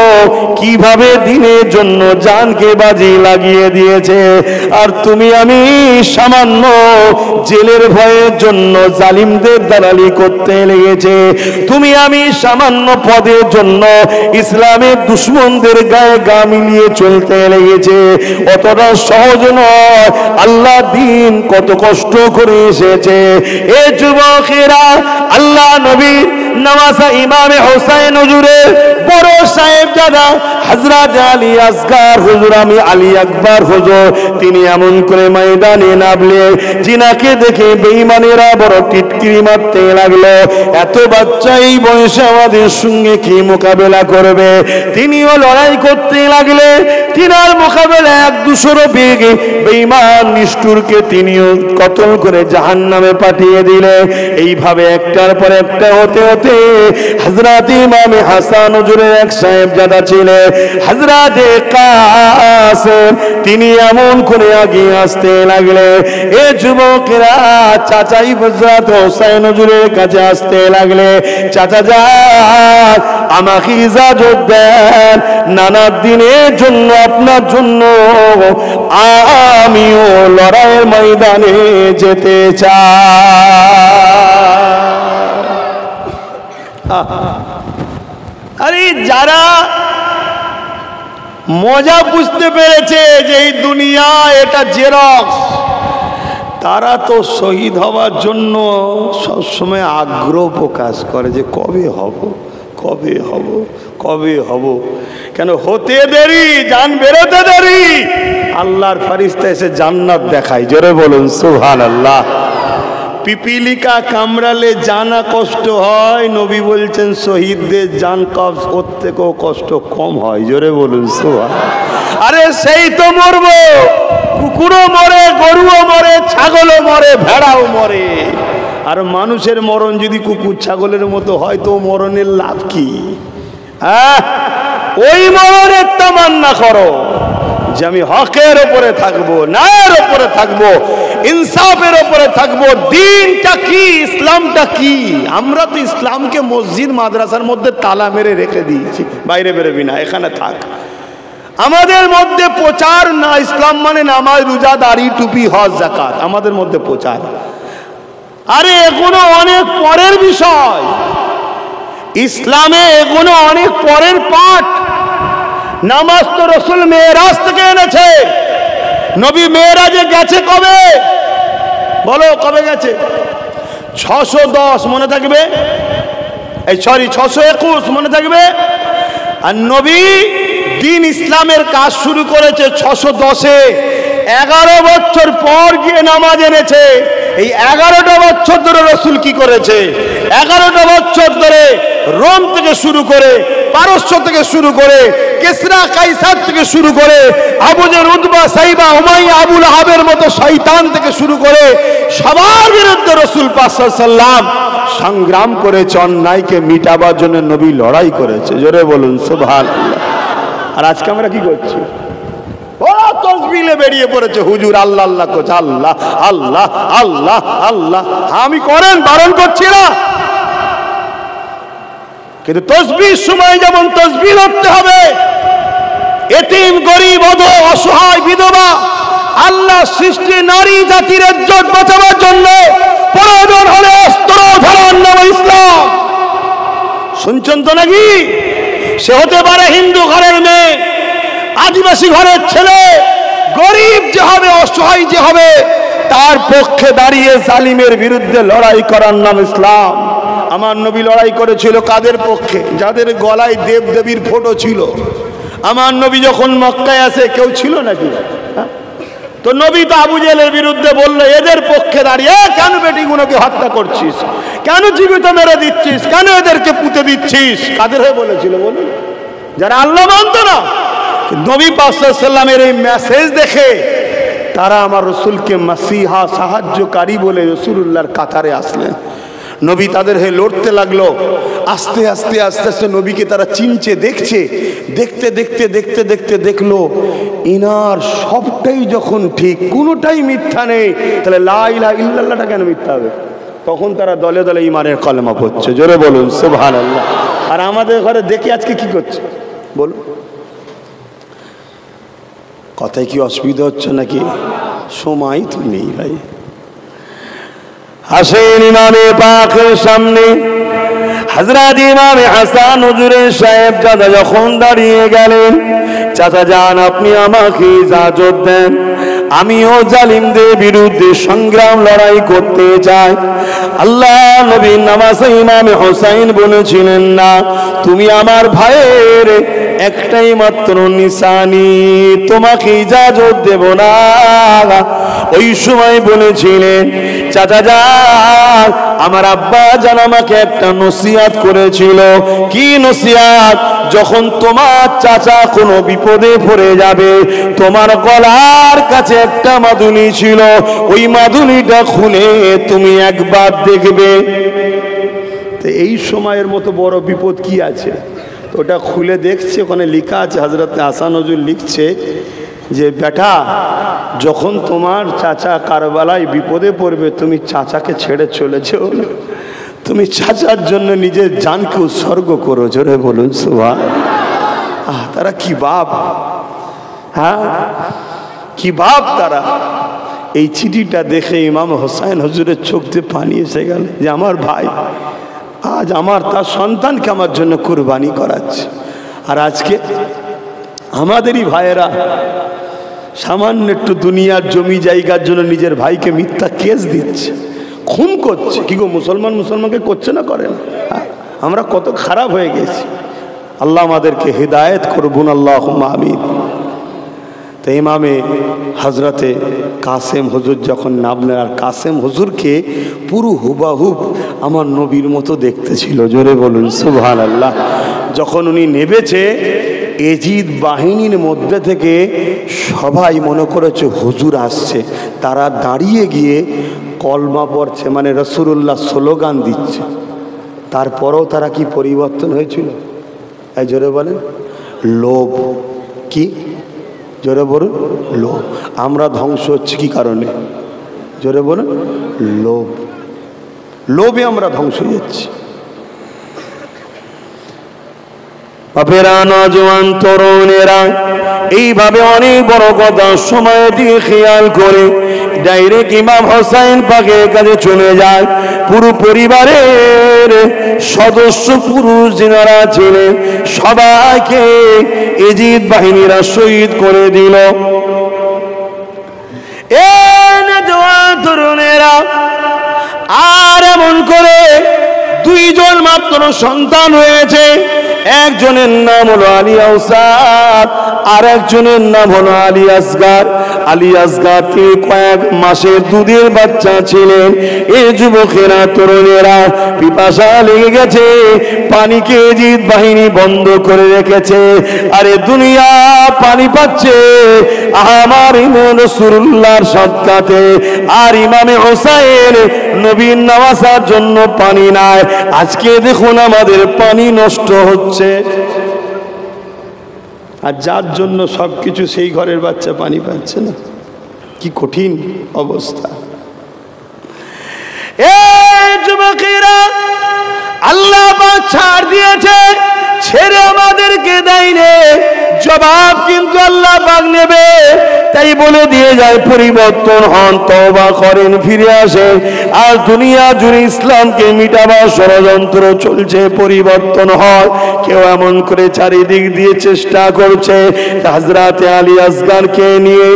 কিভাবে দিনের জন্য জানকে বাজি লাগিয়ে দিয়েছে, আর তুমি আমি সামান্য জেলের ভয়ের জন্য জালিমদের দালালি করতে লেগেছে। তুমি আমি সামান্য পদের জন্য ইসলামের দুশমনদের গায়ে গা মিলিয়ে চলতে লেগেছে। অতটা সহজ নয়। আল্লাহ দিন কত কষ্ট করে এসেছে। এ যুবকেরা, আল্লাহ নবীর নওয়াজা ইমামে হোসাইন হুজুরের বড় সাহেবজাদা হযরত আলী আসগার হুজুর, আমি আলী আকবর হুজুর, তিনি এমন করে ময়দানে নামলে জিনাকে দেখে বেঈমানেরা বড় টিটকিরি মারতে লাগলো। এত বাচ্চা এই বয়সে আমাদের সঙ্গে কি মোকাবেলা করবে? তিনিও লড়াই করতে লাগলে তিনার মোকাবেলায় 100 বেঈমান নিষ্ঠুরকে তিনিও কতল করে জাহান্নামে পাঠিয়ে দিলেন। এইভাবে একটার পর একটা হতে হতে হযরত ইমাম হাসান হুজুরের এক সাহেবজাদা ছিলেন হযরত কাসেম, তিনি এমন করে আগিয়ে আসতে লাগলেন। এ যুবকেরা চাচাই হযরত হোসেন হুজুরের কাছে আসতে লাগলে, চাচা যান আমাকে ইজাজত দেন, নানা দিনের জন্য আপনার জন্য আমিও লড়াইয়ের ময়দানে যেতে চাই। আরে যারা মজা বুঝতে পেরেছে যে এই দুনিয়া এটা জেরক্স, তারা তো শহীদ হওয়ার জন্য সবসময় আগ্রহ প্রকাশ করে যে কবে হব, কবে হব, কবে হব। কেন হতে দেরি, জান বেরোতে দেরি, আল্লাহর ফেরেশতা এসে জান্নাত দেখায়। জোরে বলুন সুবহানাল্লাহ। পিপিলিকা কামড়ালে জানা কষ্ট হয়, নবী বলছেন শহীদদের জান কবজ ওর থেকেও কষ্ট কম হয়। জোরে বলুন সুবহানাল্লাহ। আরে সেই তো মরবো, কুকুরও মরে, গরুও মরে, ছাগলও মরে, ভেড়াও মরে। আর মানুষের মরণ যদি কুকুর ছাগলের মতো হয় তো মরণের লাভ কি? ওই মরণের তামান্না করো যে আমি হকের ওপরে থাকবো, ন্যায়ের ওপরে থাকবো, ইনসাফের ওপরে থাকবো। দিনটা কি, ইসলামটা কি? আমরা তো ইসলামকে মসজিদ মাদ্রাসার মধ্যে তালা মেরে রেখে দিয়েছি, বাইরে বেরোবি না, এখানে থাক। আমাদের মধ্যে প্রচার না, ইসলাম মানে নামাজ, রোজা, দাড়ি, টুপি, হজ, যাকাত, আমাদের মধ্যে প্রচার। আরে এগুলো অনেক পরের বিষয়, ইসলামে এগুলো অনেক পরের পাঠ। নামাজ তো রসুল মেরাজ থেকে এনেছে। নবী মেরাজে গেছে কবে? বলো কবে গেছে? 610 মনে থাকবে, এই সরি 621 মনে থাকবে। আর নবী দিন ইসলামের কাজ শুরু করেছে 610-এ। 11 বছর পর গিয়ে নামাজ এনেছে। এই 11টা বছর ধরে রসুল কি করেছে? 11টা বছর ধরে রোম থেকে শুরু করে, পারস্য থেকে শুরু করে, কেসরা কাইসার থেকে শুরু করে, আবু জের, উতবা, সাইবা, উমাইয়া, আবুল আহাবের মতো শয়তান থেকে শুরু করে সবার বিরুদ্ধে রসুল পাক সাল্লাল্লাহু আলাইহি ওয়াসাল্লাম সংগ্রাম করেছে। অন্যায়কে মিটাবার জন্য নবী লড়াই করেছে। জোরে বলুন সুবহানাল্লাহ। আর আজকে আমরা কি করছি? ও তসবিলে বেরিয়ে পড়েছে হুজুর, আল্লাহ আল্লাহ করছে, আল্লাহ আল্লাহ আল্লাহ আল্লাহ। আমি করেন, বারণ করছি না, কিন্তু তসবির সময় যেমন তসবিহ করতে হবে। এতিম, গরিব, অসহায়, বিধবা, আল্লাহ সৃষ্টি নারী জাতির ইজ্জত বাঁচাবার জন্য প্রয়োজন হলে অস্ত্র ধরার নাম ইসলাম। শুনছেন তো নাকি? সে হতে পারে হিন্দু ঘরের মেয়ে, আদিবাসী ঘরের ছেলে, গরিব যে হবে, অসহায় যে হবে, তার পক্ষে দাঁড়িয়ে জালিমের বিরুদ্ধে লড়াই করার নাম ইসলাম। আমার নবী লড়াই করেছিল কাদের পক্ষে? যাদের গলায় দেব দেবীর ফটো ছিল। আমার নবী যখন মক্কায় আসে কেউ ছিল নাকি? তো নবী তো আবু জেহেলের বিরুদ্ধে বললো, এদের পক্ষে দাঁড়িয়ে কেন বেটিগুলোকে হত্যা করছিস, কেন জীবিত মেরে দিচ্ছিস, কেন এদেরকে পুঁতে দিচ্ছিস? কাদের হয়ে বলেছিল বলুন? যারা আল্লাহ মানত না। নবী পাক সাল্লাল্লাহু আলাইহি ওয়াসাল্লামের এই মেসেজ দেখে তারা আমার রসুলকে মাসিহা, সাহায্যকারী বলে রসুলুল্লাহর কাতারে আসলেন। নবী তাদের হয়ে লড়তে লাগলো। আস্তে আস্তে আস্তে আস্তে নবীকে তারা চিনছে, দেখছে। দেখতে দেখতে দেখতে দেখতে দেখলো ইনার সবটাই যখন ঠিক, কোনোটাই মিথ্যা নেই, তাহলে লা ইলাহা ইল্লাল্লাহটা কেন মিথ্যা হবে? তখন তারা দলে দলে ঈমানের কলেমা পড়ছে। জোরে বলুন সুবহানাল্লাহ। আর আমাদের ঘরে দেখি আজকে কি করছে বলুন? কথায় কি অসুবিধা হচ্ছে নাকি? সময় তো নেই ভাই। আসেন ইমামে পাকের সামনে। হযরত ইমামে হাসান হুজুরের সাহেবজাদা যখন দাঁড়িয়ে গেলেন, চাচা যান আপনি আমাকে ইজাজত দেন, আমিও জালিমদের বিরুদ্ধে সংগ্রাম লড়াই করতে চাই। আল্লাহ নবীর নামাজে ইমামে হোসেন বলেছিলেন, না তুমি আমার ভাইয়ের একটাই মাত্র নিশানি, তোমাকে ইজাজত দেব না। ওই সময় বলেছিলেন, চাচা যান, আমার আব্বা জান আমাকে একটা নসিহত করেছিল। কি নসিহত? যখন তোমার চাচা কোনো বিপদে পড়ে যাবে, তোমার গলার কাছে একটা মাদুলি ছিল, ওই মাদুলিটা খুলে তুমি একবার দেখবে। তো এই সময়ের মতো বড় বিপদ কি আছে? তো ওটা খুলে দেখছে, ওখানে লেখা আছে, হযরত হাসান হুজুর লিখছে যে বেটা, যখন তোমার চাচা কারবালায় বিপদে পড়বে, তুমি চাচাকে ছেড়ে চলেছো, তুমি চাচার জন্য নিজের জানকে উৎসর্গ করো। জোরে বলুন সুবহানাল্লাহ। তারা কি বাপ, হ্যাঁ কি বাপ তারা। এই চিঠিটা দেখে ইমাম হোসেন হুজুরের চোখ দিয়ে পানি এসে গেল যে আমার ভাই আজ আমার তার সন্তানকে আমার জন্য কুরবানি করাচ্ছে। আর আজকে আমাদেরই ভাইয়েরা সামান্য একটু দুনিয়ার জমি জায়গার জন্য নিজের ভাইকে মিথ্যা কেস দিচ্ছে, খুন করছে। কি গো, মুসলমানকে করছে না, করে না? আমরা কত খারাপ হয়ে গেছি। আল্লাহ আমাদেরকে হিদায়েত করুন, আল্লাহুম্মা আমিন। তো ইমামে হজরতে কাসেম হুজুর যখন নামলেন, আর কাসেম হুজুরকে পুরো হুবাহুব আমার নবীর মতো দেখতে ছিল। জোরে বলুন সুবহানাল্লাহ। যখন উনি নেমেছে, এজিদ বাহিনীর মধ্যে থেকে সবাই মনে করেছে হুজুর আসছে। তারা দাঁড়িয়ে গিয়ে কলমা পড়ছে, মানে রাসূলুল্লাহ স্লোগান দিচ্ছে। তারপরেও তারা কি পরিবর্তন হয়েছিল? এই জোরে বলেন, লোভ। কি? জোরে বলুন, লোভ। আমরা ধ্বংস হচ্ছে কি কারণে? জোরে বলুন, লোভ। লোভে আমরা ধ্বংস হয়ে যাচ্ছি। বাপেরা, নওজোয়ান তরুণেরা এইভাবে অনেক বড় কথা সময় দিয়ে খেয়াল করে ডাইরেক্ট ইমাম হোসেন পাকের কাছে চলে যায়। পুরো পরিবারের সদস্য পুরুষ যারা ছিলেন সবাইকে এজিদ বাহিনীরা শহীদ করে দিল। এ নওজোয়ান তরুণেরা, আর এমন করে দুইজন মাত্র সন্তান হয়েছে। একজনের নাম হলো আলী আউসাদ, আর একজনের নাম হলো আলী আসগার। আলী আসগার তিনি কয়েক মাসের দুধের বাচ্চা ছিলেন। এই যুবকেরা, তরুণেরা পিপাসা লেগে গেছে, পানিকে এজিদ বাহিনী বন্ধ করে রেখেছে। আরে দুনিয়া পানি পাচ্ছে আমার ইমাম রাসূলুল্লাহর সাদকাতে, আর ইমামে হোসেন নবীর নামাজের জন্য পানি নাই। আজকে দেখুন আমাদের পানি নষ্ট হচ্ছে, আর যার জন্য সবকিছু সেই ঘরের বাচ্চা পানি পাচ্ছে না। কি কঠিন অবস্থা। এই যুবকেরা, আল্লাহ পাক ছাড় দিয়েছে, ছেড়ে আমাদেরকে দেয়নি, জবাব কিন্তু আল্লাহ পাক নেবে। তাই বলে দিয়ে যায়, পরিবর্তন হন, তওবা করেন, ফিরে আসেন। আর দুনিয়া জুড়ে ইসলামকে মিটাবার ষড়যন্ত্র চলছে, পরিবর্তন হয়। কেউ এমন করে চারিদিক দিয়ে চেষ্টা করছে হযরতে আলী আসগারকে নিয়ে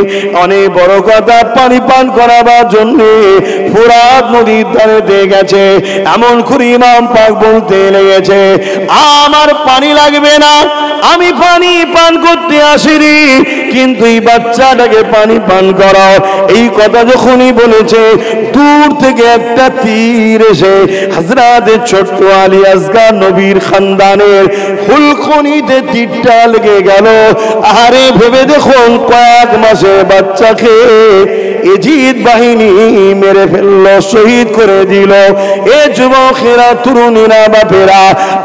অনেক বড় কথা পানি পান করাবার জন্য ফোরাত নদীর ধারে দিয়ে গেছে। এমন করে ইমাম পাক বলতে লেগেছে, আমার পানি লাগবে না, আমি পানি পান করতে আসিনি, কিন্তু এই বাচ্চাটাকে পানি পান করাও। এই কথা যখনই বলেছে, দূর থেকে একটা তীর এসে হযরতে ছোট্ট আলী আসগার নবীর খানদানের হুলকুনিতে তীরটা লেগে গেল। আরে ভেবে দেখুন, কয়েক মাসের বাচ্চাকে এজিদ বাহিনী মেরে ফেলল, শহীদ করে দিল। এ যুবকেরা, তরুণীরা, বাপেরা,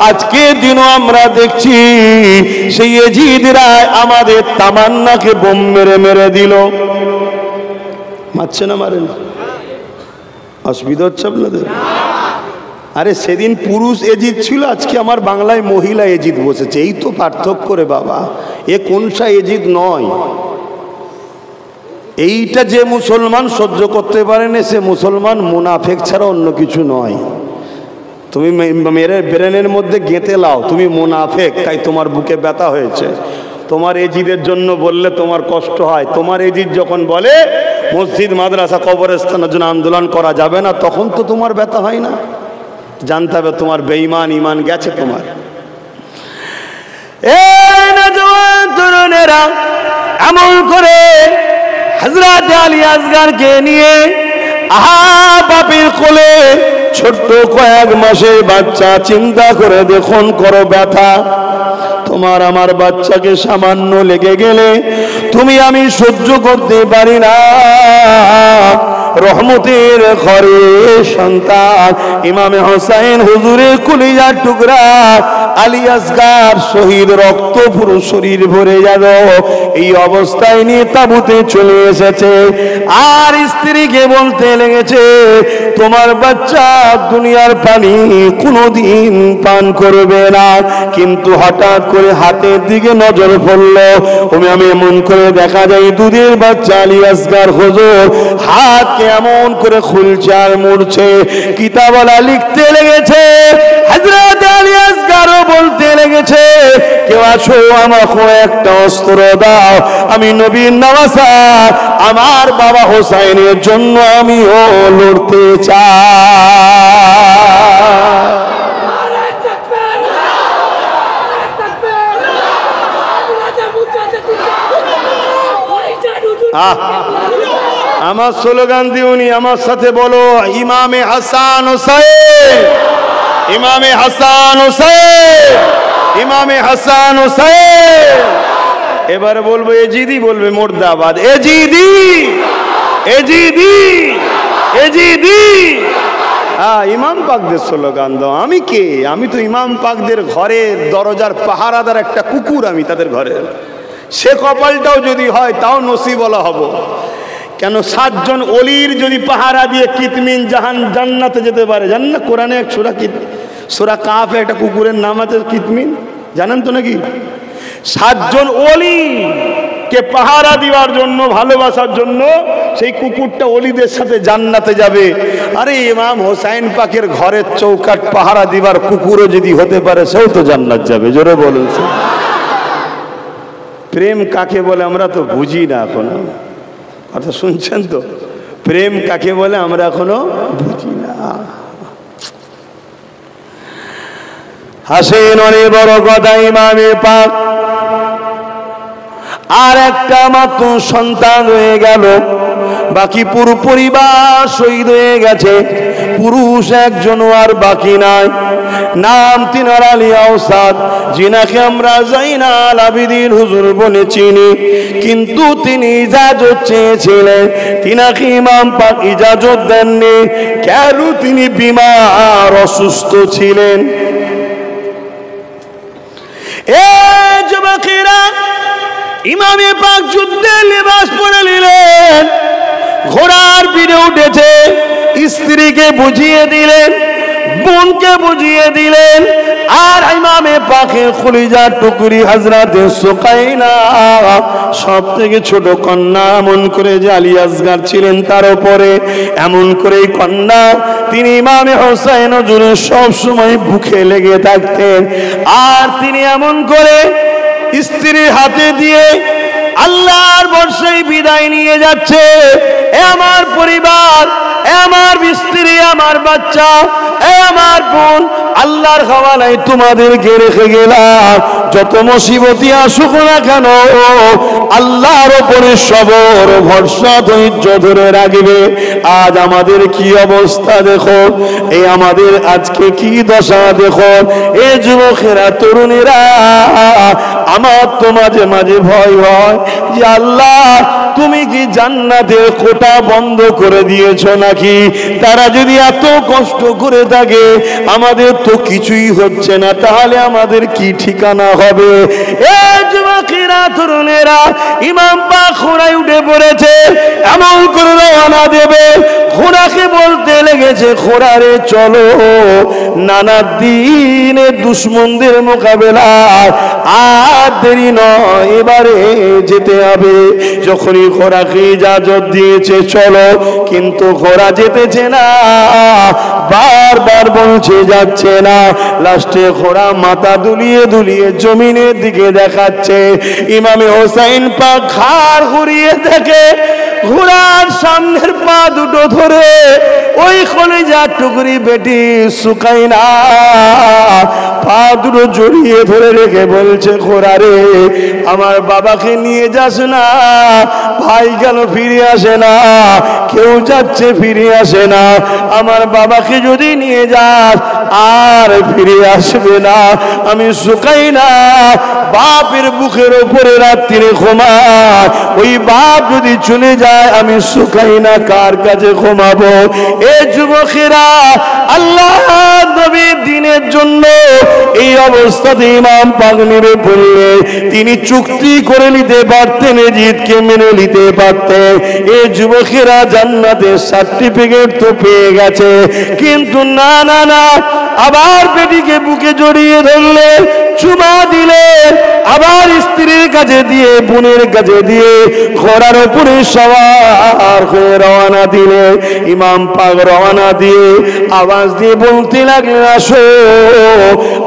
আজকের দিনও আমরা দেখছি সেই এজিদরা আমাদের তামান্নাকে বোম মেরে মেরে দিল। মারছে না, মারে না? অসুবিধা হচ্ছে আপনাদের? আরে সেদিন পুরুষ এজিদ ছিল, আজকে আমার বাংলায় মহিলা এজিদ বসেছে। এই তো পার্থক্য রে বাবা। এ কোনসা এজিদ নয়। এইটা যে মুসলমান সহ্য করতে পারে না, সে মুসলমান মুনাফেক ছাড়া অন্য কিছু নয়। তুমি মেরে ব্রেনের মধ্যে গেঁথে লাও তুমি মুনাফেক, তাই তোমার বুকে ব্যথা হয়েছে। তোমার এজিদের জন্য বললে তোমার কষ্ট হয়। তোমার এজিদ যখন বলে মসজিদ, মাদ্রাসা, কবরস্থানের জন্য আন্দোলন করা যাবে না, তখন তো তোমার ব্যথা হয় না। জানতে হবে তোমার বেঈমান ইমান গেছে তোমার। এ নওজোয়ান তরুণেরা, এমন করে হযরত আলী আসগরকে নিয়ে বাপের কোলে ছোট্ট কয়েক মাসের বাচ্চা, চিন্তা করে দেখুন, করো ব্যথা। তোমার আমার বাচ্চাকে সামান্য লেগে গেলে তুমি আমি সহ্য করতে পারি না। রহমতের ঘরে সন্তান ইমামে হোসেন হুজুরের কলিজার টুকরা আলী আসগর শহীদ, রক্ত পুরো শরীর ভরে গেল। এই অবস্থায় নিয়ে তাঁবুতে চলে এসেছে, আর স্ত্রীকে বলতে লেগেছে, তোমার বাচ্চা দুনিয়ার পানি কোনোদিন পান করবে না। কিন্তু হঠাৎ করে হাতের দিকে নজর পড়ল, আমি এমন করে দেখা যায় দুধের বাচ্চা আলী আসগর হুজুর হাত এমন করে খুলছে আর মুড়ছে, কিতাবওয়ালা লিখতে লেগেছে, হযরত আলী আসগরও বলতে লেগেছে, কেউ আছো আমাকে একটা অস্ত্র দাও, আমি নবীর নওয়াসা আমার বাবা হোসেনের জন্য আমিও লড়তে চাই। আমার স্লোগান দিউনি, আমার সাথে বলো, ইমামে হাসান হোসেন, ইমামে হাসান হোসেন, ইমামে হাসান হোসেন। এবারে বলবো এজিদি, বলবে মুর্দাবাদ, এজিদি, এজিদি, এজিদি। ইমাম পাকদের স্লোগান দাও। আমি কে? আমি তো ইমাম পাকদের ঘরের দরজার পাহারাদার একটা কুকুর, আমি তাদের ঘরে। সে কপালটাও যদি হয় তাও নসিবওয়ালা হব। কেন 7 জন ওলির যদি পাহারা দিয়ে কিতমিন জান্নাতে যেতে পারে, জানেন না? কোরআনে এক সূরা কাফে একটা কুকুরের নাম আছে কিতমিন, জানেন তো নাকি? 7 জন ওলিকে পাহারা দেওয়ার জন্য, ভালোবাসার জন্য সেই কুকুরটা ওলিদের সাথে জান্নাতে যাবে। আরে ইমাম হোসেন পাকের ঘরের চৌকাট পাহারা দিবার কুকুরও যদি হতে পারে, সেও তো জান্নাত যাবে। জোরে বলুন। প্রেম কাকে বলে আমরা তো বুঝি না এখনো, কথা শুনছেন তো? প্রেম কাকে বলে আমরা এখনো বুঝি না। হাসেন অনেক বড় কথা, ইমামে পাক আর একটা মাত্র সন্তান হয়ে গেল, বাকি পুরো পরিবার শহীদ হয়ে গেছে, পুরুষ একজনও আর বাকি নাই। নাম তিনার আলী আওসাদ, যিনাকে আমরা জাইনাল আবিদিন হুজুর বলে চিনি, কিন্তু তিনি ইজাজত চেয়েছিলেন, তিনাকে ইমাম পাক ইজাজত দেননি। কেন? তিনি বিমার, অসুস্থ ছিলেন। এ যুবকেরা, ইমামে পাক যুদ্ধের লেবাস পরে নিলেন, ঘোড়ার পিঠে উঠেছে, স্ত্রীকে বুঝিয়ে দিলেন, বোনকে বুঝিয়ে দিলেন, আর ইমামে পাকের কলিজার টুকরি হযরতে সুকাইনা, সব থেকে ছোট কন্যা, এমন করে যে আলী আসগর ছিলেন তার উপরে, এমন করে কন্যা তিনি ইমামে হোসেন হুজুরের সব সময় বুকে লেগে থাকতেন। আর তিনি এমন করে স্ত্রীর হাতে দিয়ে আল্লাহর বর্ষায় বিদায় নিয়ে যাচ্ছে। এ আমার পরিবার, এ আমার স্ত্রী, আমার বাচ্চা, এ আমার বোন, আল্লাহর হাওয়ালায় তোমাদেরকে রেখে গেলাম। যত মুসিবতই আসুক না কেন, আল্লাহর উপরে সবর ভরসা ধৈর্য ধরে রাখবে। আজ আমাদের কি অবস্থা দেখো, এই আমাদের আজকে কি দশা দেখো। এ যুবকেরা, তরুণেরা, আমার তো মাঝে মাঝে ভয় হয় যে আল্লাহ তুমি কি জান্নাতের কোটা বন্ধ করে দিয়েছো নাকি? তারা যদি এত কষ্ট করে থাকে, আমাদের তো কিছুই হচ্ছে না, তাহলে আমাদের কি ঠিকানা হবে? এ যুবকেরা, তরুণেরা, ইমাম পাক ঘোড়ায় উঠে পড়েছে, এমন করে রওনা দেবে। ঘোড়াকে বলতে লেগেছে, ঘোড়ারে চলো, নানা দিনের দুশ্মনদের মোকাবেলায় আর দেরি নয়, এবারে যেতে হবে। যখনই ঘোড়াকে ইজাজত দিয়েছে চলো, কিন্তু ঘোড়া যেতেছে না, বারবার বলছে যাচ্ছে না। লাস্টে ঘোড়া মাথা দুলিয়ে দুলিয়ে জমিনের দিকে দেখাচ্ছে। ইমামে হোসেন পাক ঘাড় ঘুরিয়ে দেখে ঘোড়ার সামনের পা দুটো ধরে ওই কলিজা টুকরি বেটি সুকাইনা পা দুটো জড়িয়ে ধরে রেখে বলছে খোরা রে, আমার বাবাকে নিয়ে যাস না। ভাই কেন ফিরে আসে না? কেউ যাচ্ছে ফিরে আসে না। আমার বাবাকে যদি নিয়ে যাস আর ফিরে আসবে না। আমি সুকাইনা বাপের বুকের ওপরে রাত্রিরে ঘুমাই। ওই বাপ যদি চলে যায় আমি সুকাইনা কার কাছে ঘুমাবো? এ যুবকেরা, আল্লাহ নবীর দ্বীনের জন্য এই অবস্থাতে ইমাম পাক নেমে পড়লে তিনি চুক্তি করে নিতে পারতেন, জিদকে মেনে নিতে পারতেন। এই যুবকেরা জান্নাতের সার্টিফিকেট তো পেয়ে গেছে, কিন্তু না না না, আবার বেটিকে বুকে জড়িয়ে ধরলে, চুমা দিলে, আবার স্ত্রীর কাছে দিয়ে, বোনের কাছে দিয়ে ঘোড়ার উপরে সওয়ার হয়ে রওনা দিলে। ইমাম পাক রওনা দিয়ে আওয়াজ দিয়ে বলতে লাগলেন, আসো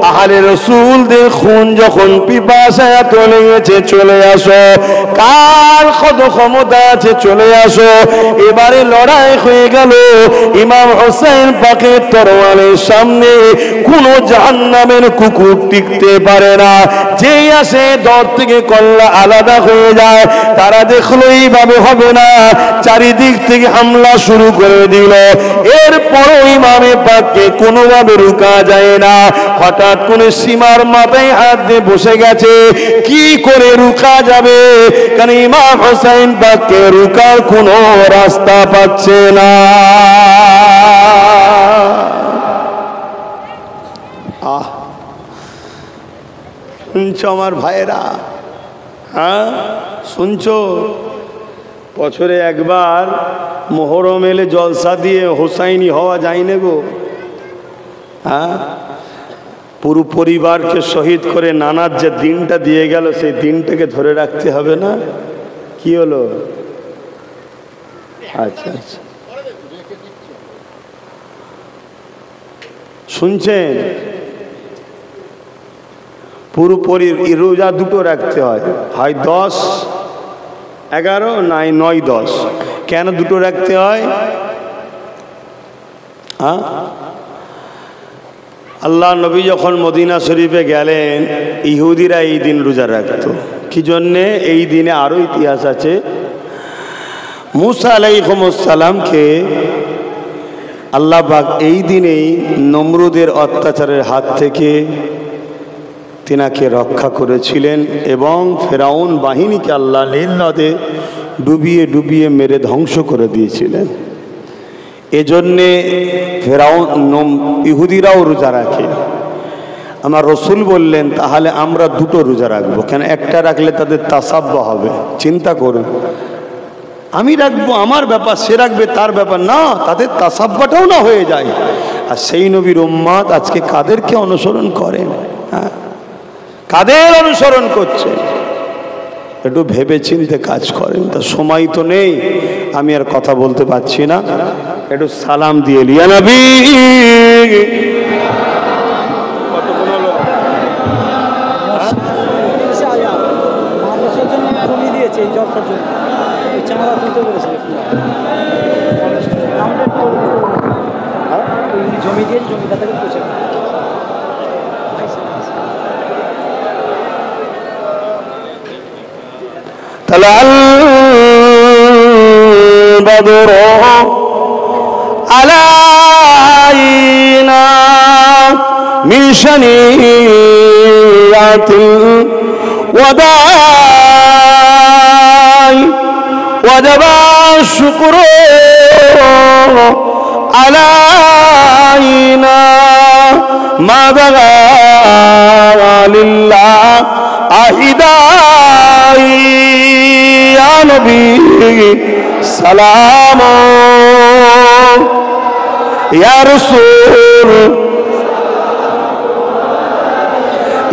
আহলে রাসূলদের খুন যখন পিপাসায় চলে গেছে, চলে আসো। কার কত ক্ষমতা আছে চলে আসো। এবারে লড়াই হয়ে গেল। ইমাম হোসেন পাকের তরবারের সামনে কোন জাহান্নামের কুকুর টিকতে পারে না। যেই আসে দর থেকে কল্লা আলাদা হয়ে যায়। তারা দেখলো এইভাবে হবে না, চারিদিক থেকে হামলা শুরু করে দিল। এরপরও ইমামে পাককে কোনোভাবে রুকা যায় না। হঠাৎ করে সীমার মাথায় হাত দিয়ে বসে গেছে। কি করে রুকা যাবে? কারণ ইমাম হোসেন পাককে রুকার কোনো রাস্তা পাচ্ছে না। শুনছো আমার ভাইয়েরা? হ্যাঁ শুনছো? বছরে একবার মোহরম এলে জলসা দিয়ে হোসাইনি হওয়া যায় না গো। হ্যাঁ, পুরো পরিবারকে শহীদ করে নানার যে দিনটা দিয়ে গেল, সেই দিনটাকে ধরে রাখতে হবে না? কি হলো? আচ্ছা আচ্ছা, শুনছেন? পুরোপুরি রোজা দুটো রাখতে হয়, হয় 10, 11, নাই 9, 10। কেন দুটো রাখতে হয়? হ্যাঁ, আল্লাহ নবী যখন মদিনা শরীফে গেলেন, ইহুদিরা এই দিন রোজা রাখত। কি জন্যে? এই দিনে আরও ইতিহাস আছে। মুসা আলাইহিস সালামকে আল্লাহ পাক এই দিনেই নমরুদের অত্যাচারের হাত থেকে তিনাকে রক্ষা করেছিলেন এবং ফেরাউন বাহিনীকে আল্লাহ নীল নদে ডুবিয়ে ডুবিয়ে মেরে ধ্বংস করে দিয়েছিলেন। এজন্যে ফেরাউন ইহুদিরাও রোজা রাখে। আমার রসুল বললেন, তাহলে আমরা দুটো রোজা রাখবো। কেন? একটা রাখলে তাদের তাসাব্বা হবে। চিন্তা করুন, আমি রাখবো আমার ব্যাপার, সে রাখবে তার ব্যাপার না, তাদের তাসাব্বাটাও না হয়ে যায়। আর সেই নবীর উম্মত আজকে কাদেরকে অনুসরণ করেন? হ্যাঁ, কাদের অনুসরণ করছে? একটু ভেবে চিন্তে কাজ করেন। তা সময় তো নেই, আমি আর কথা বলতে পারছি না। একটু সালাম দিয়ে লিয়া নবী। জমি দিয়ে জমিটা থেকে পৌঁছে طلع البدر علينا من شنيعة الوداع وجب الشكر علينا ما بغى لله أهداي يا نبي سلام يا رسول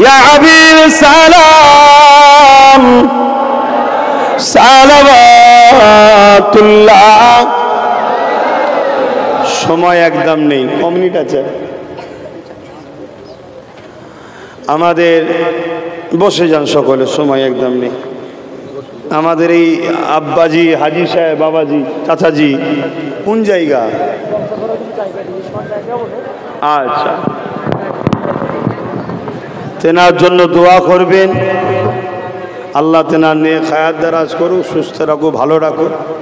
يا حبيب سلام صلوات الله। সময় একদম নেই, কম মিনিট আছে আমাদের। বসে যান সকলে, সময় একদম নেই। আমাদের এই আব্বাজি, হাজি সাহেব, বাবাজি, চাচাজি কোন জায়গা? আচ্ছা, তেনার জন্য দোয়া করবেন। আল্লাহ তেনার নেক হায়াত দারাজ করুক, সুস্থ রাখুক, ভালো রাখুক।